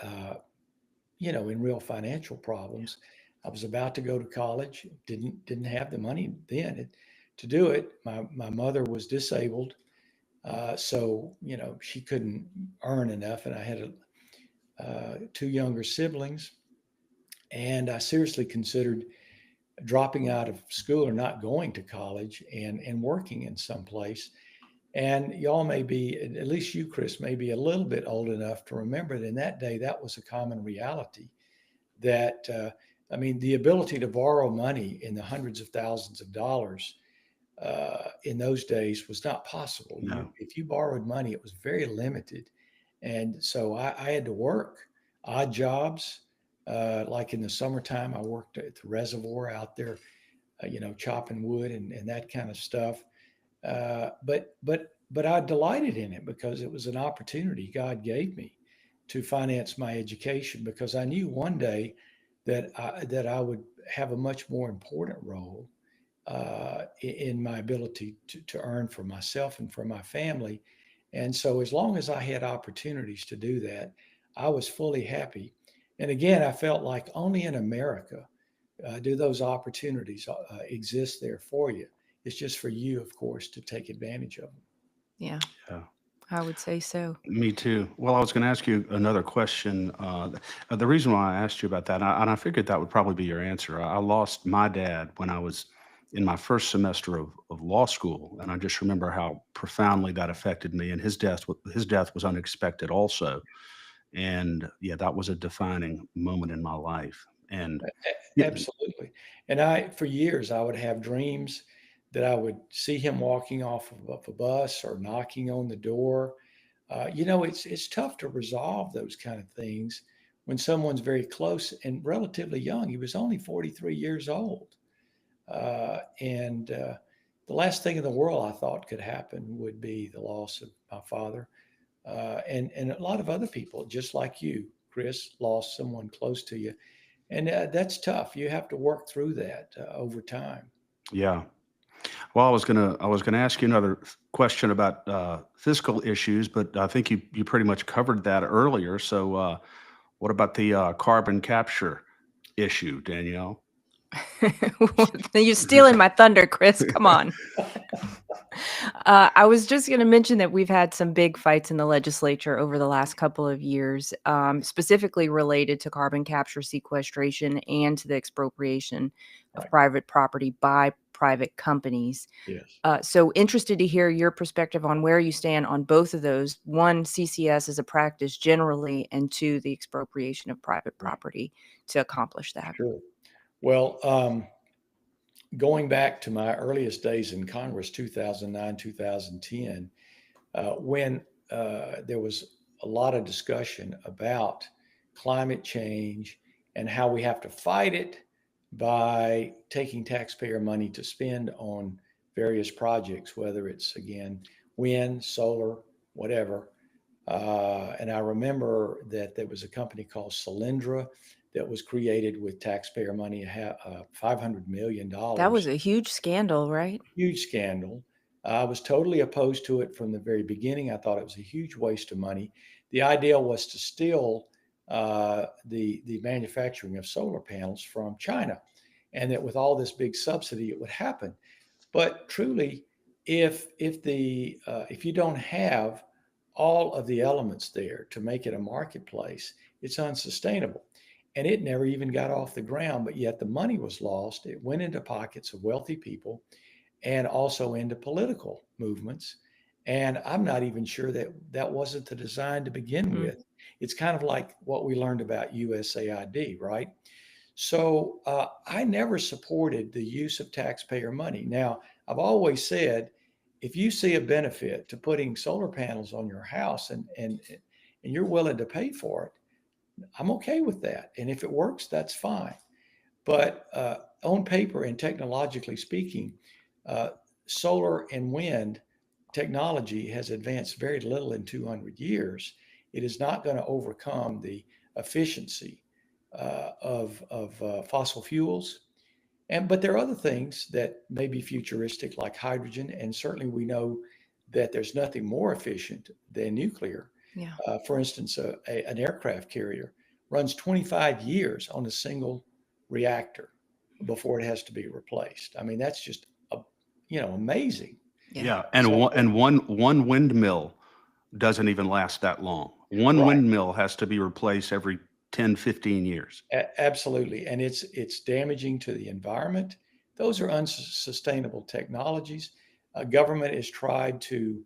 in real financial problems. I was about to go to college, didn't have the money then to do it. My mother was disabled, so she couldn't earn enough, and I had 2 younger siblings, and I seriously considered dropping out of school or not going to college and working in some place. And y'all may be, at least you, Chris, may be a little bit old enough to remember that in that day, that was a common reality. That, the ability to borrow money in the hundreds of thousands of dollars in those days was not possible. No. If you borrowed money, it was very limited. And so I had to work odd jobs. Like in the summertime, I worked at the reservoir out there, chopping wood and that kind of stuff. But I delighted in it because it was an opportunity God gave me to finance my education, because I knew one day that I would have a much more important role in my ability to earn for myself and for my family. And so, as long as I had opportunities to do that, I was fully happy. And again, I felt like only in America do those opportunities exist there for you. It's just for you, of course, to take advantage of them. Yeah, Yeah. I would say so. Me too. Well, I was going to ask you another question. The reason why I asked you about that, and I figured that would probably be your answer. I lost my dad when I was in my first semester of law school, and I just remember how profoundly that affected me. And his death was unexpected also. And yeah, that was a defining moment in my life. And yeah, Absolutely. And for years, I would have dreams that I would see him walking off of a bus or knocking on the door. It's tough to resolve those kind of things when someone's very close and relatively young. He was only 43 years old. And the last thing in the world I thought could happen would be the loss of my father. And a lot of other people, just like you, Chris, lost someone close to you. And that's tough. You have to work through that over time. yeah. Well, I was gonna ask you another question about fiscal issues, but I think you pretty much covered that earlier. So, what about the carbon capture issue, Danielle? You're stealing my thunder, Chris. Come on. I was just going to mention that we've had some big fights in the legislature over the last couple of years, specifically related to carbon capture sequestration and to the expropriation of Right. private property by private companies. Yes. So interested to hear your perspective on where you stand on both of those. One, CCS as a practice generally, and two, the expropriation of private Right. property to accomplish that. Sure. Well, going back to my earliest days in Congress, 2009, 2010, when there was a lot of discussion about climate change and how we have to fight it by taking taxpayer money to spend on various projects, whether it's, again, wind, solar, whatever. And I remember that there was a company called Solyndra that was created with taxpayer money, $500 million. That was a huge scandal, right? Huge scandal. I was totally opposed to it from the very beginning. I thought it was a huge waste of money. The idea was to steal the manufacturing of solar panels from China, and that with all this big subsidy, it would happen. But truly, if you don't have all of the elements there to make it a marketplace, it's unsustainable. And it never even got off the ground, but yet the money was lost. It went into pockets of wealthy people and also into political movements. And I'm not even sure that that wasn't the design to begin with. It's kind of like what we learned about USAID, right? So I never supported the use of taxpayer money. Now, I've always said, if you see a benefit to putting solar panels on your house and you're willing to pay for it, I'm okay with that. And if it works, that's fine. But on paper and technologically speaking, uh, solar and wind technology has advanced very little in 200 years. It is not going to overcome the efficiency of fossil fuels. But there are other things that may be futuristic, like hydrogen. And certainly we know that there's nothing more efficient than nuclear. Yeah. For instance, an aircraft carrier runs 25 years on a single reactor before it has to be replaced. I mean, that's just amazing. Yeah, and So one windmill doesn't even last that long. One right, windmill has to be replaced every 10, 15 years. absolutely, and it's damaging to the environment. Those are unsustainable technologies. Government has tried to,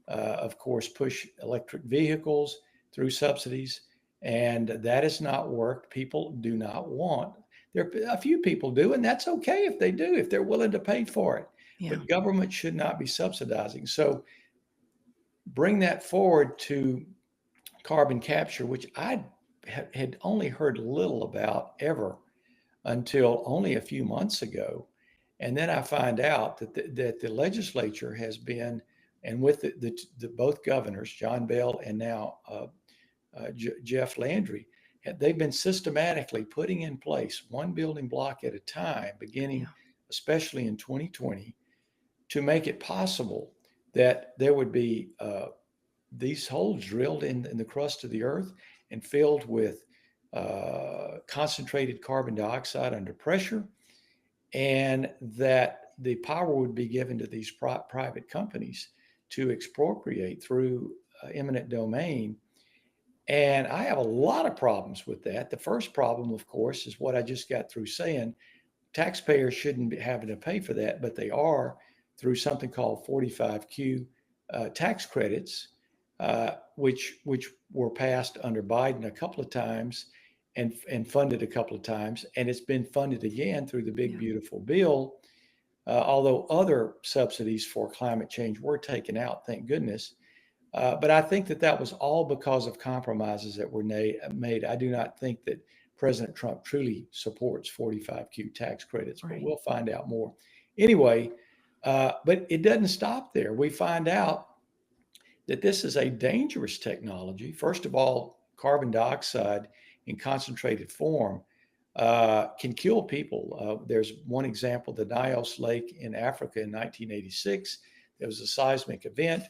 of course, push electric vehicles through subsidies, and that has not worked. People do not want. There, a few people do, and that's okay if they do, if they're willing to pay for it. Yeah. but government should not be subsidizing. So bring that forward to carbon capture, which I had only heard little about ever until only a few months ago. And then I find out that the legislature has been, and with the both governors, John Bell and now Jeff Landry, they've been systematically putting in place one building block at a time, beginning Yeah. especially in 2020, to make it possible that there would be these holes drilled in the crust of the earth and filled with concentrated carbon dioxide under pressure, and that the power would be given to these private companies to expropriate through eminent domain. And I have a lot of problems with that. The first problem, of course, is what I just got through saying. Taxpayers shouldn't be having to pay for that, but they are through something called 45Q tax credits, which were passed under Biden a couple of times and funded a couple of times, and it's been funded again through the big Yeah. beautiful bill. Although other subsidies for climate change were taken out, thank goodness. But I think that was all because of compromises that were made. I do not think that President Trump truly supports 45Q tax credits, but Right. we'll find out more. Anyway, but it doesn't stop there. We find out that this is a dangerous technology. First of all, carbon dioxide in concentrated form can kill people. There's one example, the Nios Lake in Africa in 1986. There was a seismic event.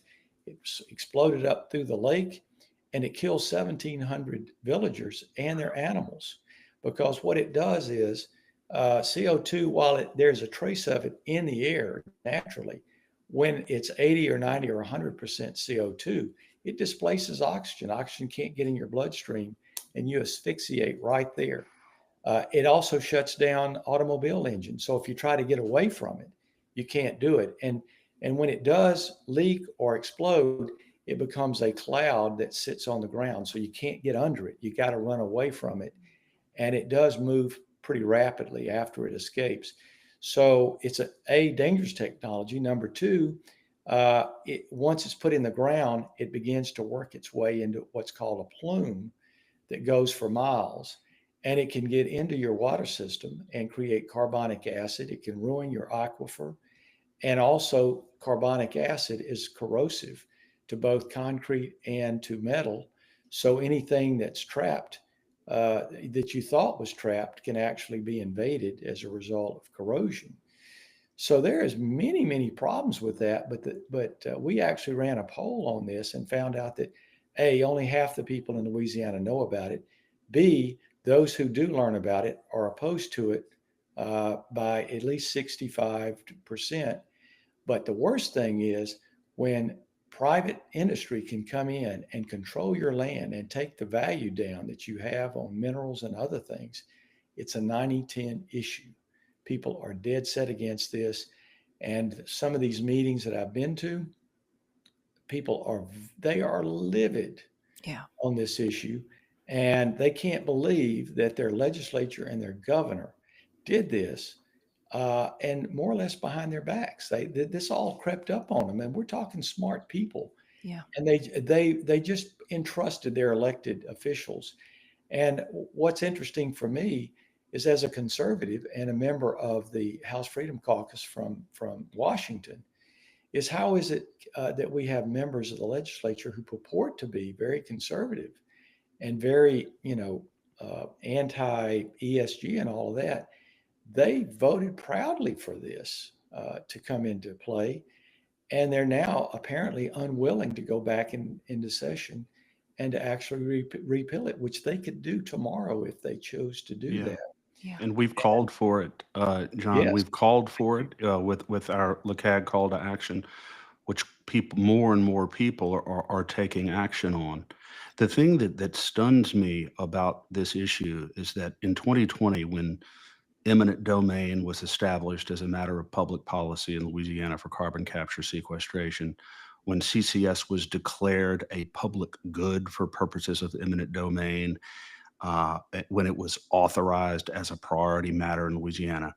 It exploded up through the lake, and it killed 1,700 villagers and their animals. Because what it does is CO2, while there's a trace of it in the air naturally, when it's 80 or 90 or 100% CO2, it displaces oxygen. Oxygen can't get in your bloodstream, and you asphyxiate right there. It also shuts down automobile engines. So if you try to get away from it, you can't do it. And when it does leak or explode, it becomes a cloud that sits on the ground. So you can't get under it. You got to run away from it. And it does move pretty rapidly after it escapes. So it's a dangerous technology. Number two, once it's put in the ground, it begins to work its way into what's called a plume that goes for miles. And it can get into your water system and create carbonic acid. It can ruin your aquifer. And also, carbonic acid is corrosive to both concrete and to metal. So anything that's trapped, that you thought was trapped, can actually be invaded as a result of corrosion. So there is many, many problems with that. But we actually ran a poll on this and found out that A, only half the people in Louisiana know about it. B, those who do learn about it are opposed to it by at least 65%. But the worst thing is when private industry can come in and control your land and take the value down that you have on minerals and other things, it's a 90-10 issue. People are dead set against this. And some of these meetings that I've been to, they are livid on this issue. And they can't believe that their legislature and their governor did this. And more or less behind their backs. This all crept up on them, and we're talking smart people. Yeah. And they just entrusted their elected officials. And what's interesting for me is, as a conservative and a member of the House Freedom Caucus from Washington, is how is it that we have members of the legislature who purport to be very conservative and very, anti-ESG and all of that. They voted proudly for this to come into play, and they're now apparently unwilling to go back into session and to actually repeal it, which they could do tomorrow if they chose to do that. Yeah. And we've called for it, John. Yes. We've called for it with our LeCAG call to action, which more and more people are taking action on. The thing that stuns me about this issue is that in 2020, when eminent domain was established as a matter of public policy in Louisiana for carbon capture sequestration, when CCS was declared a public good for purposes of eminent domain, when it was authorized as a priority matter in Louisiana,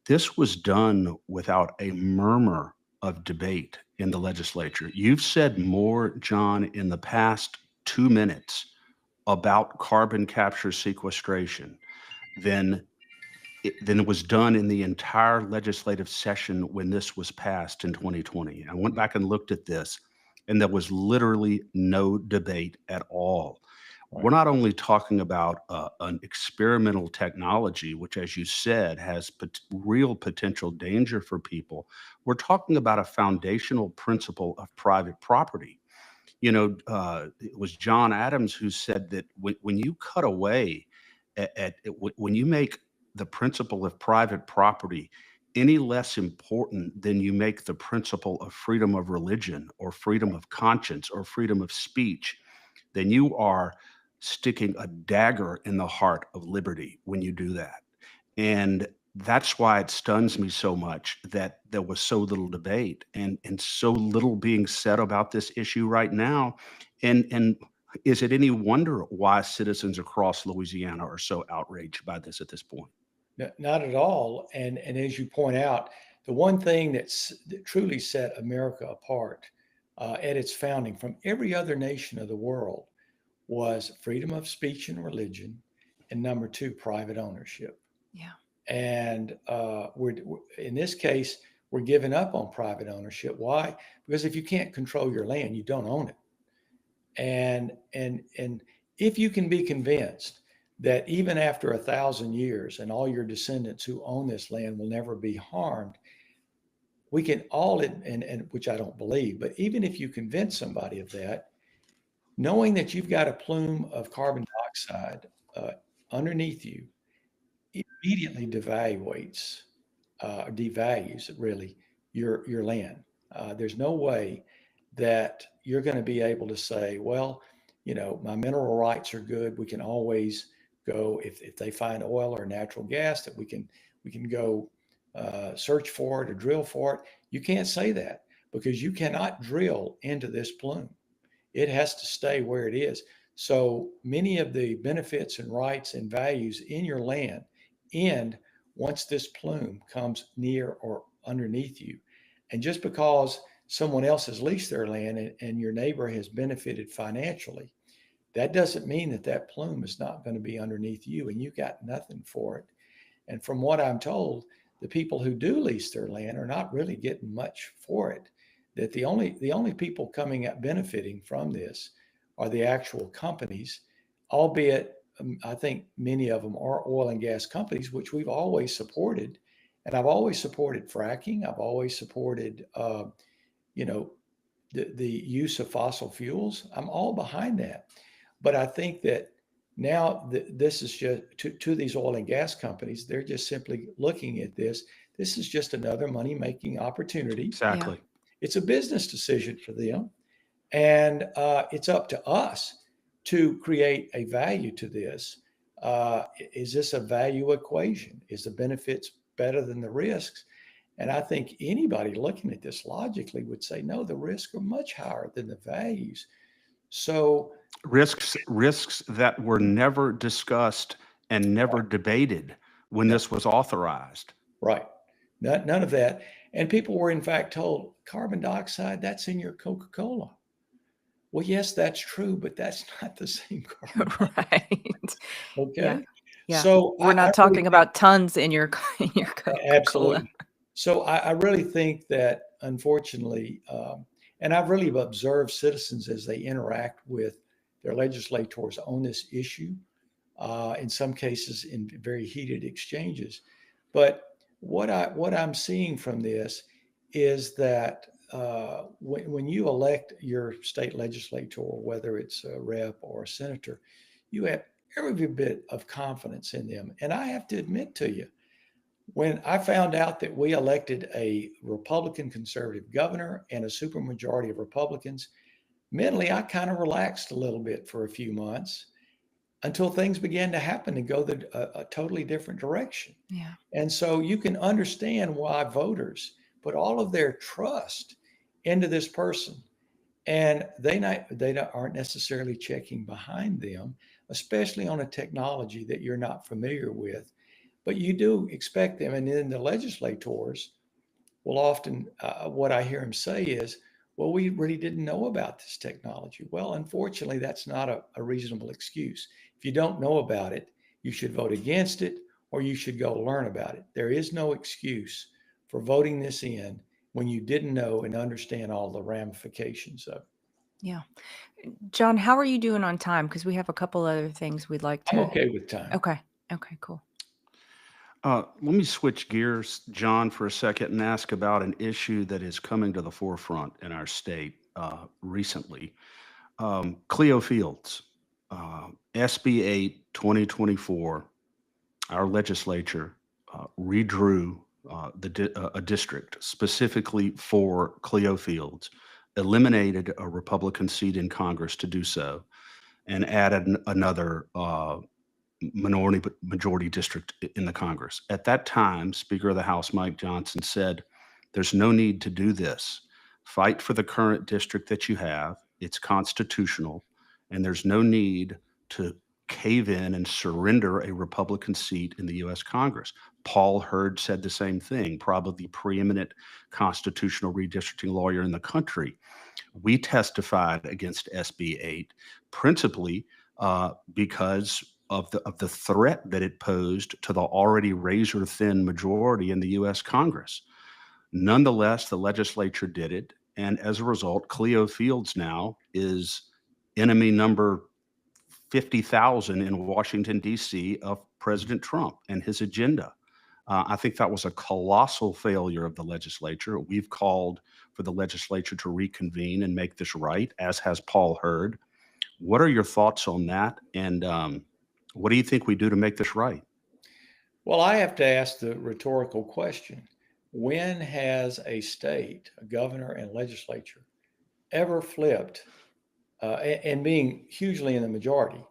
this was done without a murmur of debate in the legislature. You've said more, John, in the past 2 minutes about carbon capture sequestration than it was done in the entire legislative session when this was passed in 2020. I went back and looked at this, and there was literally no debate at all. We're not only talking about an experimental technology, which, as you said, has real potential danger for people. We're talking about a foundational principle of private property. It was John Adams who said that when you cut away when you make the principle of private property any less important than you make the principle of freedom of religion or freedom of conscience or freedom of speech, then you are sticking a dagger in the heart of liberty when you do that. And that's why it stuns me so much that there was so little debate and so little being said about this issue right now. And is it any wonder why citizens across Louisiana are so outraged by this at this point? Not at all. And as you point out, the one thing that truly set America apart at its founding from every other nation of the world was freedom of speech and religion, and number two, private ownership. Yeah. And we're in this case, we're giving up on private ownership. Why? Because if you can't control your land, you don't own it. And if you can be convinced that even after 1,000 years and all your descendants who own this land will never be harmed, we can all, and which I don't believe, but even if you convince somebody of that, knowing that you've got a plume of carbon dioxide underneath you immediately devalues really your land. There's no way that you're going to be able to say, well, my mineral rights are good. We can always go if they find oil or natural gas that we can go search for it or drill for it. You can't say that because you cannot drill into this plume. It has to stay where it is. So many of the benefits and rights and values in your land end once this plume comes near or underneath you. And just because someone else has leased their land and your neighbor has benefited financially, that doesn't mean that plume is not going to be underneath you and you got nothing for it. And from what I'm told, the people who do lease their land are not really getting much for it. That the only people coming out benefiting from this are the actual companies, albeit I think many of them are oil and gas companies, which we've always supported. And I've always supported fracking. I've always supported, the use of fossil fuels. I'm all behind that. But I think that now this is just to these oil and gas companies, they're just simply looking at this. This is just another money-making opportunity. Exactly. Yeah. It's a business decision for them. And it's up to us to create a value to this. Is this a value equation? Is the benefits better than the risks? And I think anybody looking at this logically would say, no, the risks are much higher than the values. So risks that were never discussed and never debated when this was authorized. Right. None of that. And people were in fact told carbon dioxide, that's in your Coca-Cola. Well, yes, that's true, but that's not the same carbon. Right. Okay. Yeah. So we're not talking about tons in your Coca-Cola. Absolutely. So I really think that unfortunately, and I've really observed citizens as they interact with their legislators on this issue, in some cases in very heated exchanges. But what I'm seeing from this is that when you elect your state legislator, whether it's a rep or a senator, you have every bit of confidence in them. And I have to admit to you, when I found out that we elected a Republican conservative governor and a supermajority of Republicans, mentally I kind of relaxed a little bit for a few months until things began to happen and go a totally different direction. Yeah. And so you can understand why voters put all of their trust into this person, and they aren't necessarily checking behind them, especially on a technology that you're not familiar with. but you do expect them. And then the legislators will often, what I hear him say is, well, we really didn't know about this technology. Well, unfortunately, that's not a reasonable excuse. If you don't know about it, you should vote against it or you should go learn about it. There is no excuse for voting this in when you didn't know and understand all the ramifications of it. Yeah. John, how are you doing on time? Because we have a couple other things we'd like I'm to. okay with time. Okay. Okay, cool. Let me switch gears, John, for a second and ask about an issue that is coming to the forefront in our state recently. Cleo Fields, SB 8 2024, our legislature redrew a district specifically for Cleo Fields, eliminated a Republican seat in Congress to do so, and added another minority majority district in the Congress. At that time, Speaker of the House Mike Johnson said, "There's no need to do this. Fight for the current district that you have. It's constitutional, and there's no need to cave in and surrender a Republican seat in the U.S. Congress." Paul Hurd said the same thing, probably the preeminent constitutional redistricting lawyer in the country. We testified against SB 8 principally because of the threat that it posed to the already razor thin majority in the U.S. Congress. Nonetheless, the legislature did it, and as a result, Cleo Fields now is enemy number 50,000 in Washington, D.C. of President Trump and his agenda. I think that was a colossal failure of the legislature. We've called for the legislature to reconvene and make this right, as has Paul Hurd. What are your thoughts on that? And what do you think we do to make this right? Well, I have to ask the rhetorical question. When has a state, a governor and legislature, ever flipped, and being hugely in the majority,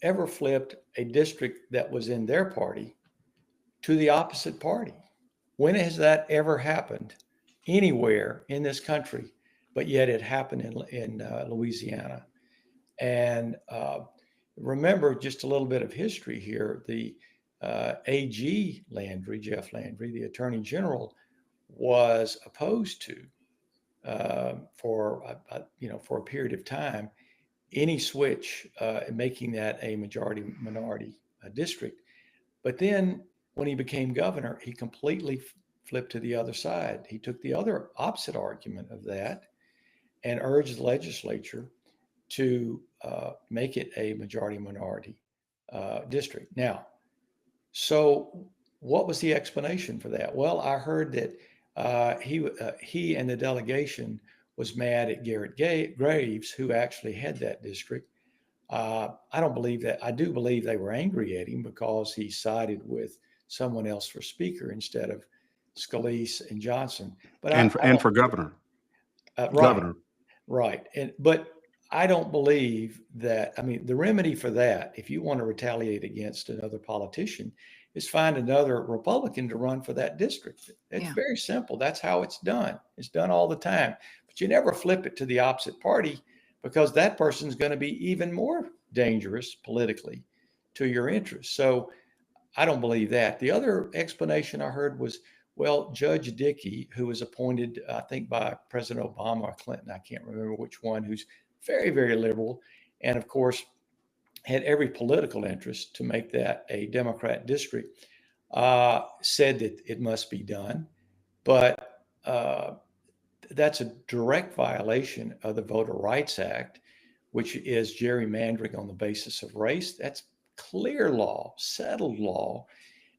ever flipped a district that was in their party to the opposite party? When has that ever happened anywhere in this country? But yet it happened in Louisiana. And remember just a little bit of history here. The AG Landry, Jeff Landry, the Attorney General, was opposed to for a period of time any switch, making that a majority minority district. But then when he became governor, he completely flipped to the other side. He took the other opposite argument of that and urged the legislature to make it a majority minority district. Now, so what was the explanation for that? Well, I heard that he and the delegation was mad at Garrett Graves, who actually had that district. I don't believe that. I do believe they were angry at him because he sided with someone else for speaker instead of Scalise and Johnson. But and for governor. Right, Governor. right. But I don't believe that. I mean, the remedy for that, if you want to retaliate against another politician, is find another Republican to run for that district. It's very simple. That's how it's done. It's done all the time. But you never flip it to the opposite party, because that person's going to be even more dangerous politically to your interests. So I don't believe that. The other explanation I heard was, well, Judge Dickey, who was appointed, I think, by President Obama or Clinton, I can't remember which one, who's very, very liberal, and of course had every political interest to make that a Democrat district, said that it must be done. But that's a direct violation of the Voter Rights Act, which is gerrymandering on the basis of race. That's clear law, settled law.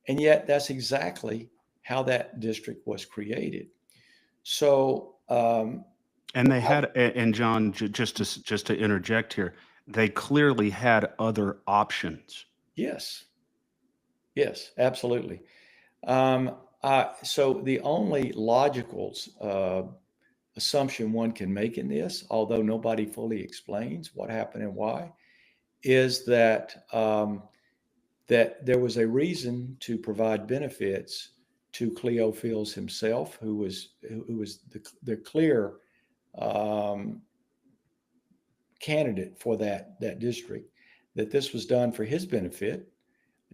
And yet that's exactly how that district was created. So, and they had, and John, just to interject here, they clearly had other options. Yes, absolutely. So the only logical assumption one can make in this, although nobody fully explains what happened and why, is that that there was a reason to provide benefits to Cleo Fields himself, who was the clear candidate for that district. That this was done for his benefit,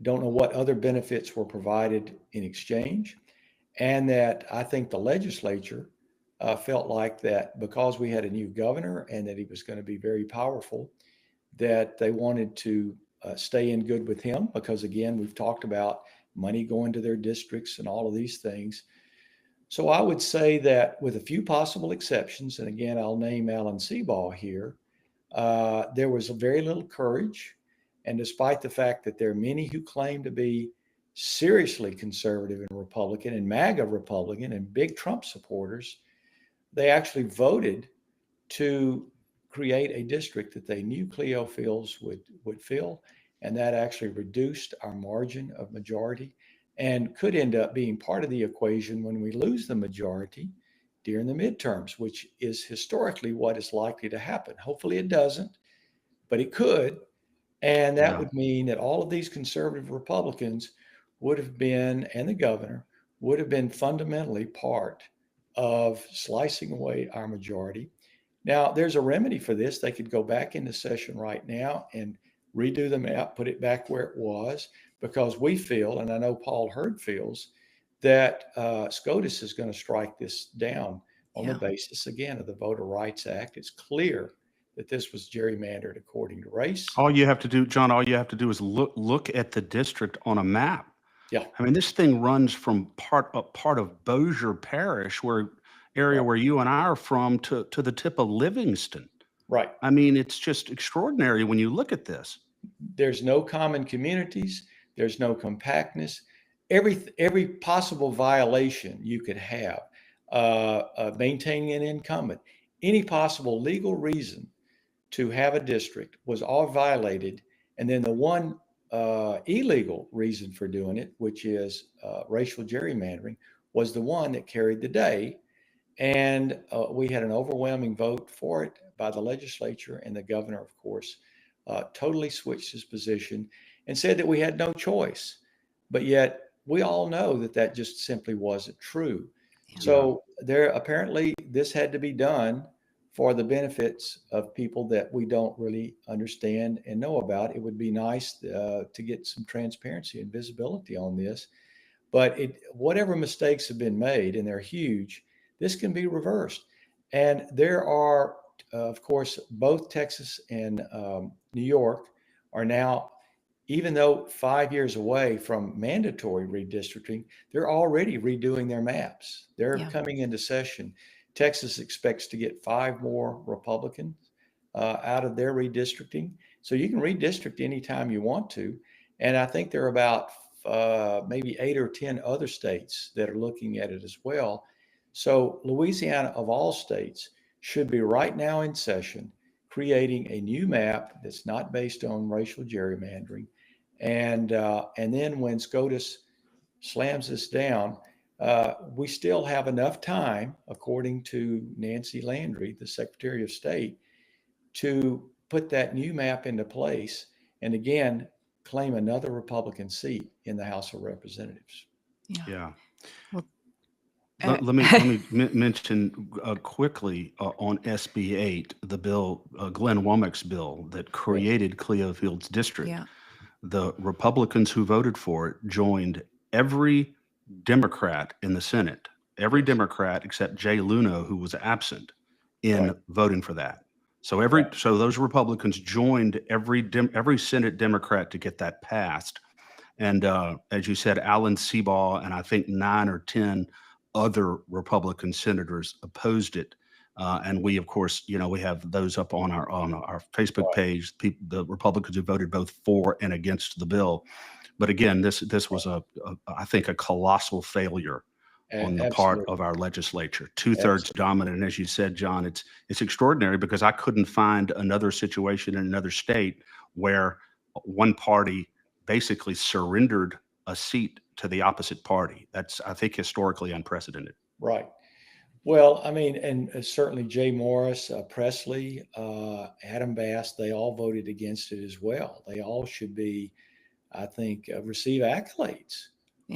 Don't know what other benefits were provided in exchange. And that I think the legislature felt like that because we had a new governor and that he was going to be very powerful, that they wanted to stay in good with him because, again, we've talked about money going to their districts and all of these things. So I would say that with a few possible exceptions, and again, I'll name Alan Seabaugh here, there was very little courage. And despite the fact that there are many who claim to be seriously conservative and Republican and MAGA Republican and big Trump supporters, they actually voted to create a district that they knew Cleo Fields would fill. And that actually reduced our margin of majority and could end up being part of the equation when we lose the majority during the midterms, which is historically what is likely to happen. Hopefully it doesn't, but it could. And that Yeah. would mean that all of these conservative Republicans would have been, and the governor would have been fundamentally part of slicing away our majority. Now, there's a remedy for this. They could go back into session right now and redo the map, put it back where it was, because we feel, and I know Paul Hurd feels, that SCOTUS is going to strike this down on the basis, again, of the Voter Rights Act. It's clear that this was gerrymandered according to race. All you have to do, John, all you have to do is look at the district on a map. Yeah. I mean, this thing runs from part of Bossier Parish, where you and I are from, to the tip of Livingston. Right. I mean, it's just extraordinary when you look at this. There's no common communities. There's no compactness. Every possible violation you could have, maintaining an incumbent, any possible legal reason to have a district was all violated. And then the one illegal reason for doing it, which is racial gerrymandering, was the one that carried the day. And we had an overwhelming vote for it by the legislature, and the governor, of course, totally switched his position and said that we had no choice. But yet we all know that that just simply wasn't true. Yeah. So there apparently this had to be done for the benefits of people that we don't really understand and know about. It would be nice to get some transparency and visibility on this. But whatever mistakes have been made, and they're huge, this can be reversed. And there are, of course, both Texas and New York are now, even though 5 years away from mandatory redistricting, they're already redoing their maps. They're coming into session. Texas expects to get 5 more Republicans out of their redistricting. So you can redistrict anytime you want to. And I think there are about maybe 8 or 10 other states that are looking at it as well. So Louisiana, of all states, should be right now in session creating a new map that's not based on racial gerrymandering. And then when SCOTUS slams this down, we still have enough time, according to Nancy Landry, the Secretary of State, to put that new map into place and again claim another Republican seat in the House of Representatives. Yeah. Well, Let me mention quickly on SB 8, the bill, Glenn Womack's bill that created Cleo Fields District. Yeah. The Republicans who voted for it joined every Democrat in the Senate, every Democrat except Jay Luno, who was absent, in voting for that. So so those Republicans joined every Senate Democrat to get that passed. And as you said, Alan Seabaugh and I think 9 or 10 other Republican senators opposed it. And we, of course, we have those up on our Facebook page, the Republicans who voted both for and against the bill. But again, this was I think a colossal failure on the part of our legislature, 2/3 dominant. And as you said, John, it's extraordinary because I couldn't find another situation in another state where one party basically surrendered a seat to the opposite party. That's, I think, historically unprecedented. Right. Well, I mean, and certainly Jay Morris, Presley, Adam Bass, they all voted against it as well. They all should be, I think, receive accolades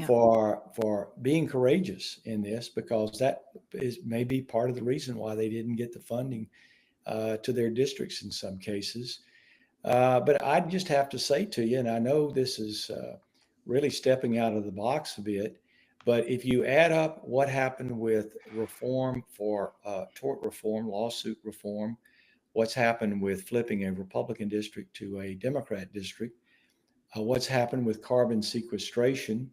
for being courageous in this, because that is maybe part of the reason why they didn't get the funding to their districts in some cases. But I just have to say to you, and I know this is really stepping out of the box a bit. But if you add up what happened with reform for tort reform, lawsuit reform, what's happened with flipping a Republican district to a Democrat district, what's happened with carbon sequestration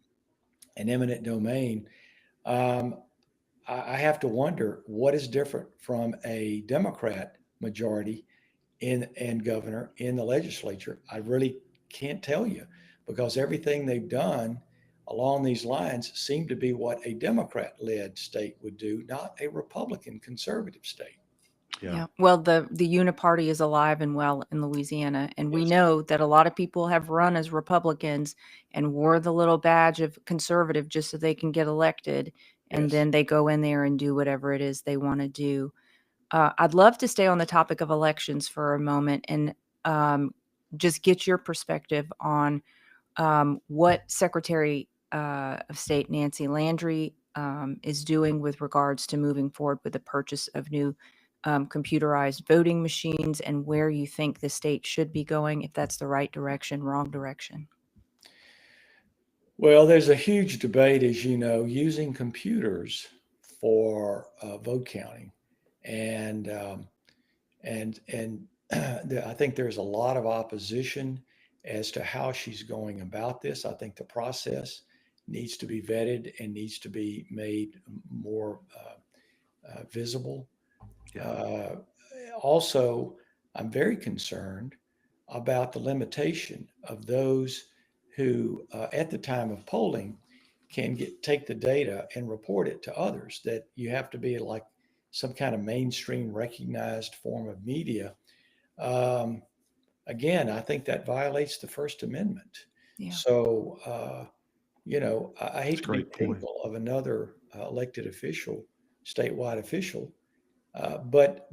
and eminent domain, um, I have to wonder what is different from a Democrat majority in and governor in the legislature. I really can't tell you because everything they've done along these lines seem to be what a Democrat-led state would do, not a Republican conservative state. Yeah. Yeah. Well, the uniparty is alive and well in Louisiana, and we Yes. know that a lot of people have run as Republicans and wore the little badge of conservative just so they can get elected, and Yes. then they go in there and do whatever it is they want to do. I'd love to stay on the topic of elections for a moment and just get your perspective on what Secretary of State Nancy Landry is doing with regards to moving forward with the purchase of new computerized voting machines, and where you think the state should be going, if that's the right direction, wrong direction. Well, there's a huge debate, as you know, using computers for vote counting, and I think there's a lot of opposition as to how she's going about this. I think the process needs to be vetted and needs to be made more visible. Yeah. Also, I'm very concerned about the limitation of those who, at the time of polling, can take the data and report it to others. That you have to be like some kind of mainstream recognized form of media. Again, I think that violates the First Amendment. Yeah. So, I hate That's a to be great point. critical of another elected official, statewide official, but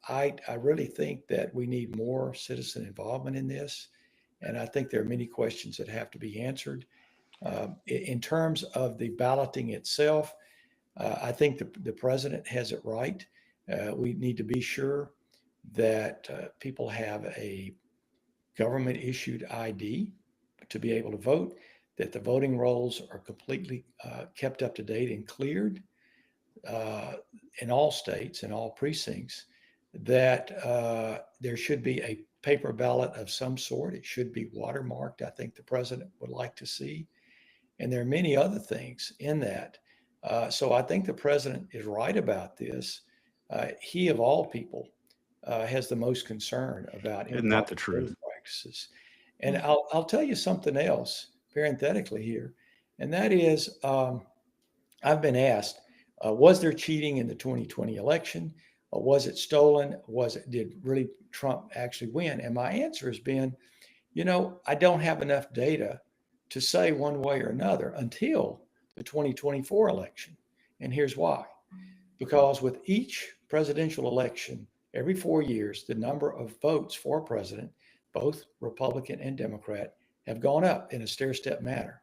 I really think that we need more citizen involvement in this, and I think there are many questions that have to be answered. In terms of the balloting itself, I think the president has it right. We need to be sure that people have a government issued ID to be able to vote, that the voting rolls are completely kept up to date and cleared in all states, in all precincts, that there should be a paper ballot of some sort. It should be watermarked, I think the president would like to see. And there are many other things in that. So I think the president is right about this. He, of all people, has the most concern about Isn't that improper the truth? voting practices. And I'll tell you something else parenthetically here, and that is I've been asked, was there cheating in the 2020 election? Was it stolen? Did really Trump actually win? And my answer has been, I don't have enough data to say one way or another until the 2024 election. And here's why. Because with each presidential election, every 4 years, the number of votes for president, both Republican and Democrat, have gone up in a stair-step manner.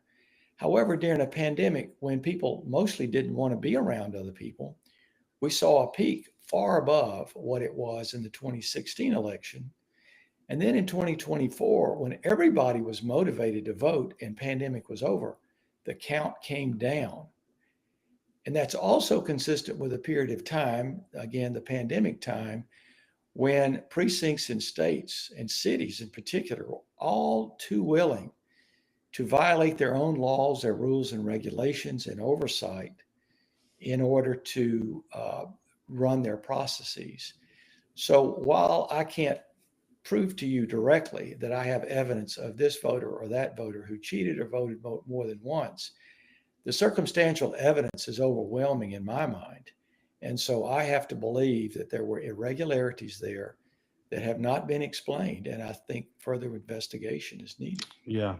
However, during a pandemic, when people mostly didn't want to be around other people, we saw a peak far above what it was in the 2016 election. And then in 2024, when everybody was motivated to vote and pandemic was over, the count came down. And that's also consistent with a period of time, again, the pandemic time, when precincts in states and cities in particular were all too willing to violate their own laws, their rules and regulations and oversight in order to run their processes. So while I can't prove to you directly that I have evidence of this voter or that voter who cheated or voted more than once, the circumstantial evidence is overwhelming in my mind. And so I have to believe that there were irregularities there that have not been explained. And I think further investigation is needed. Yeah.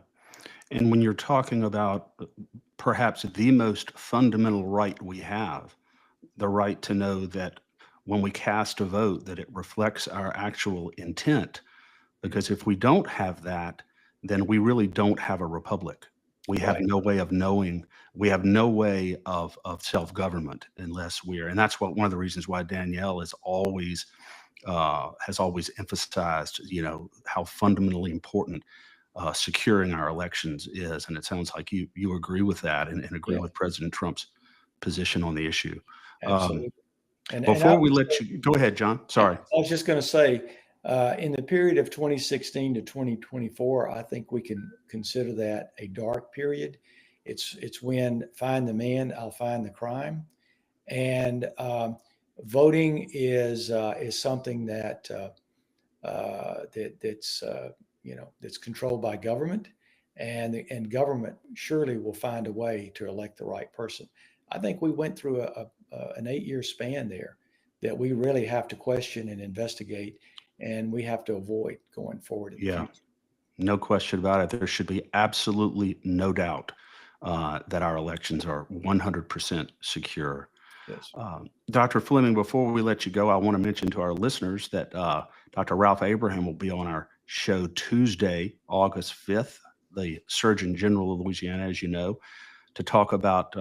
And when you're talking about perhaps the most fundamental right we have, the right to know that when we cast a vote, that it reflects our actual intent. Because if we don't have that, then we really don't have a republic. We have Right. no way of knowing. We have no way of self-government unless and that's one of the reasons why Danielle has always emphasized, how fundamentally important securing our elections is. And it sounds like you agree with that and agree Yeah, with President Trump's position on the issue. Um, absolutely. And I before we would let you go ahead, John. Sorry. I was just going to say, in the period of 2016 to 2024, I think we can consider that a dark period. It's when find the man, I'll find the crime, and voting is something that's that's controlled by government, and government surely will find a way to elect the right person. I think we went through an 8-year span there that we really have to question and investigate, and we have to avoid going forward in the Yeah, future. no question about it. There should be absolutely no doubt that our elections are 100% secure. Yes. Dr. Fleming, before we let you go, I want to mention to our listeners that Dr. Ralph Abraham will be on our show Tuesday, August 5th, the Surgeon General of Louisiana, as you know, to talk about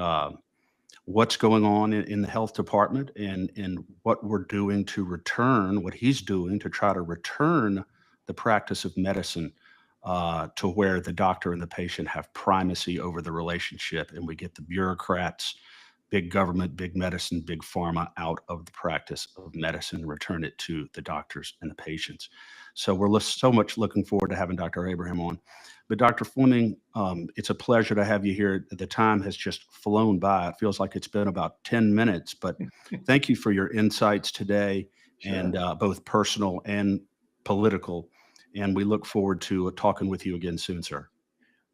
what's going on in the health department and what we're doing to return, what he's doing to try to return the practice of medicine to where the doctor and the patient have primacy over the relationship, and we get the bureaucrats, big government, big medicine, big pharma out of the practice of medicine, return it to the doctors and the patients. So we're so much looking forward to having Dr. Abraham on. But Dr. Fleming, it's a pleasure to have you here. The time has just flown by. It feels like it's been about 10 minutes, but thank you for your insights today, and Sure. both personal and political. And we look forward to talking with you again soon, sir.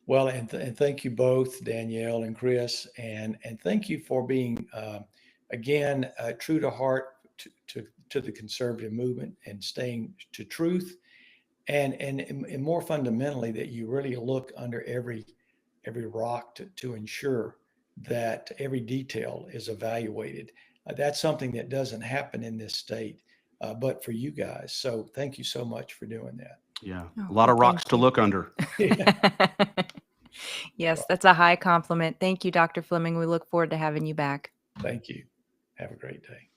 Well, and thank you both, Danielle and Chris, and thank you for being again true to heart to the conservative movement and staying to truth, and more fundamentally that you really look under every rock to ensure that every detail is evaluated. That's something that doesn't happen in this state, but for you guys. So thank you so much for doing that. Yeah, Oh, a lot well, of rocks thank to you. look under. Yes, that's a high compliment. Thank you, Dr. Fleming. We look forward to having you back. Thank you. Have a great day.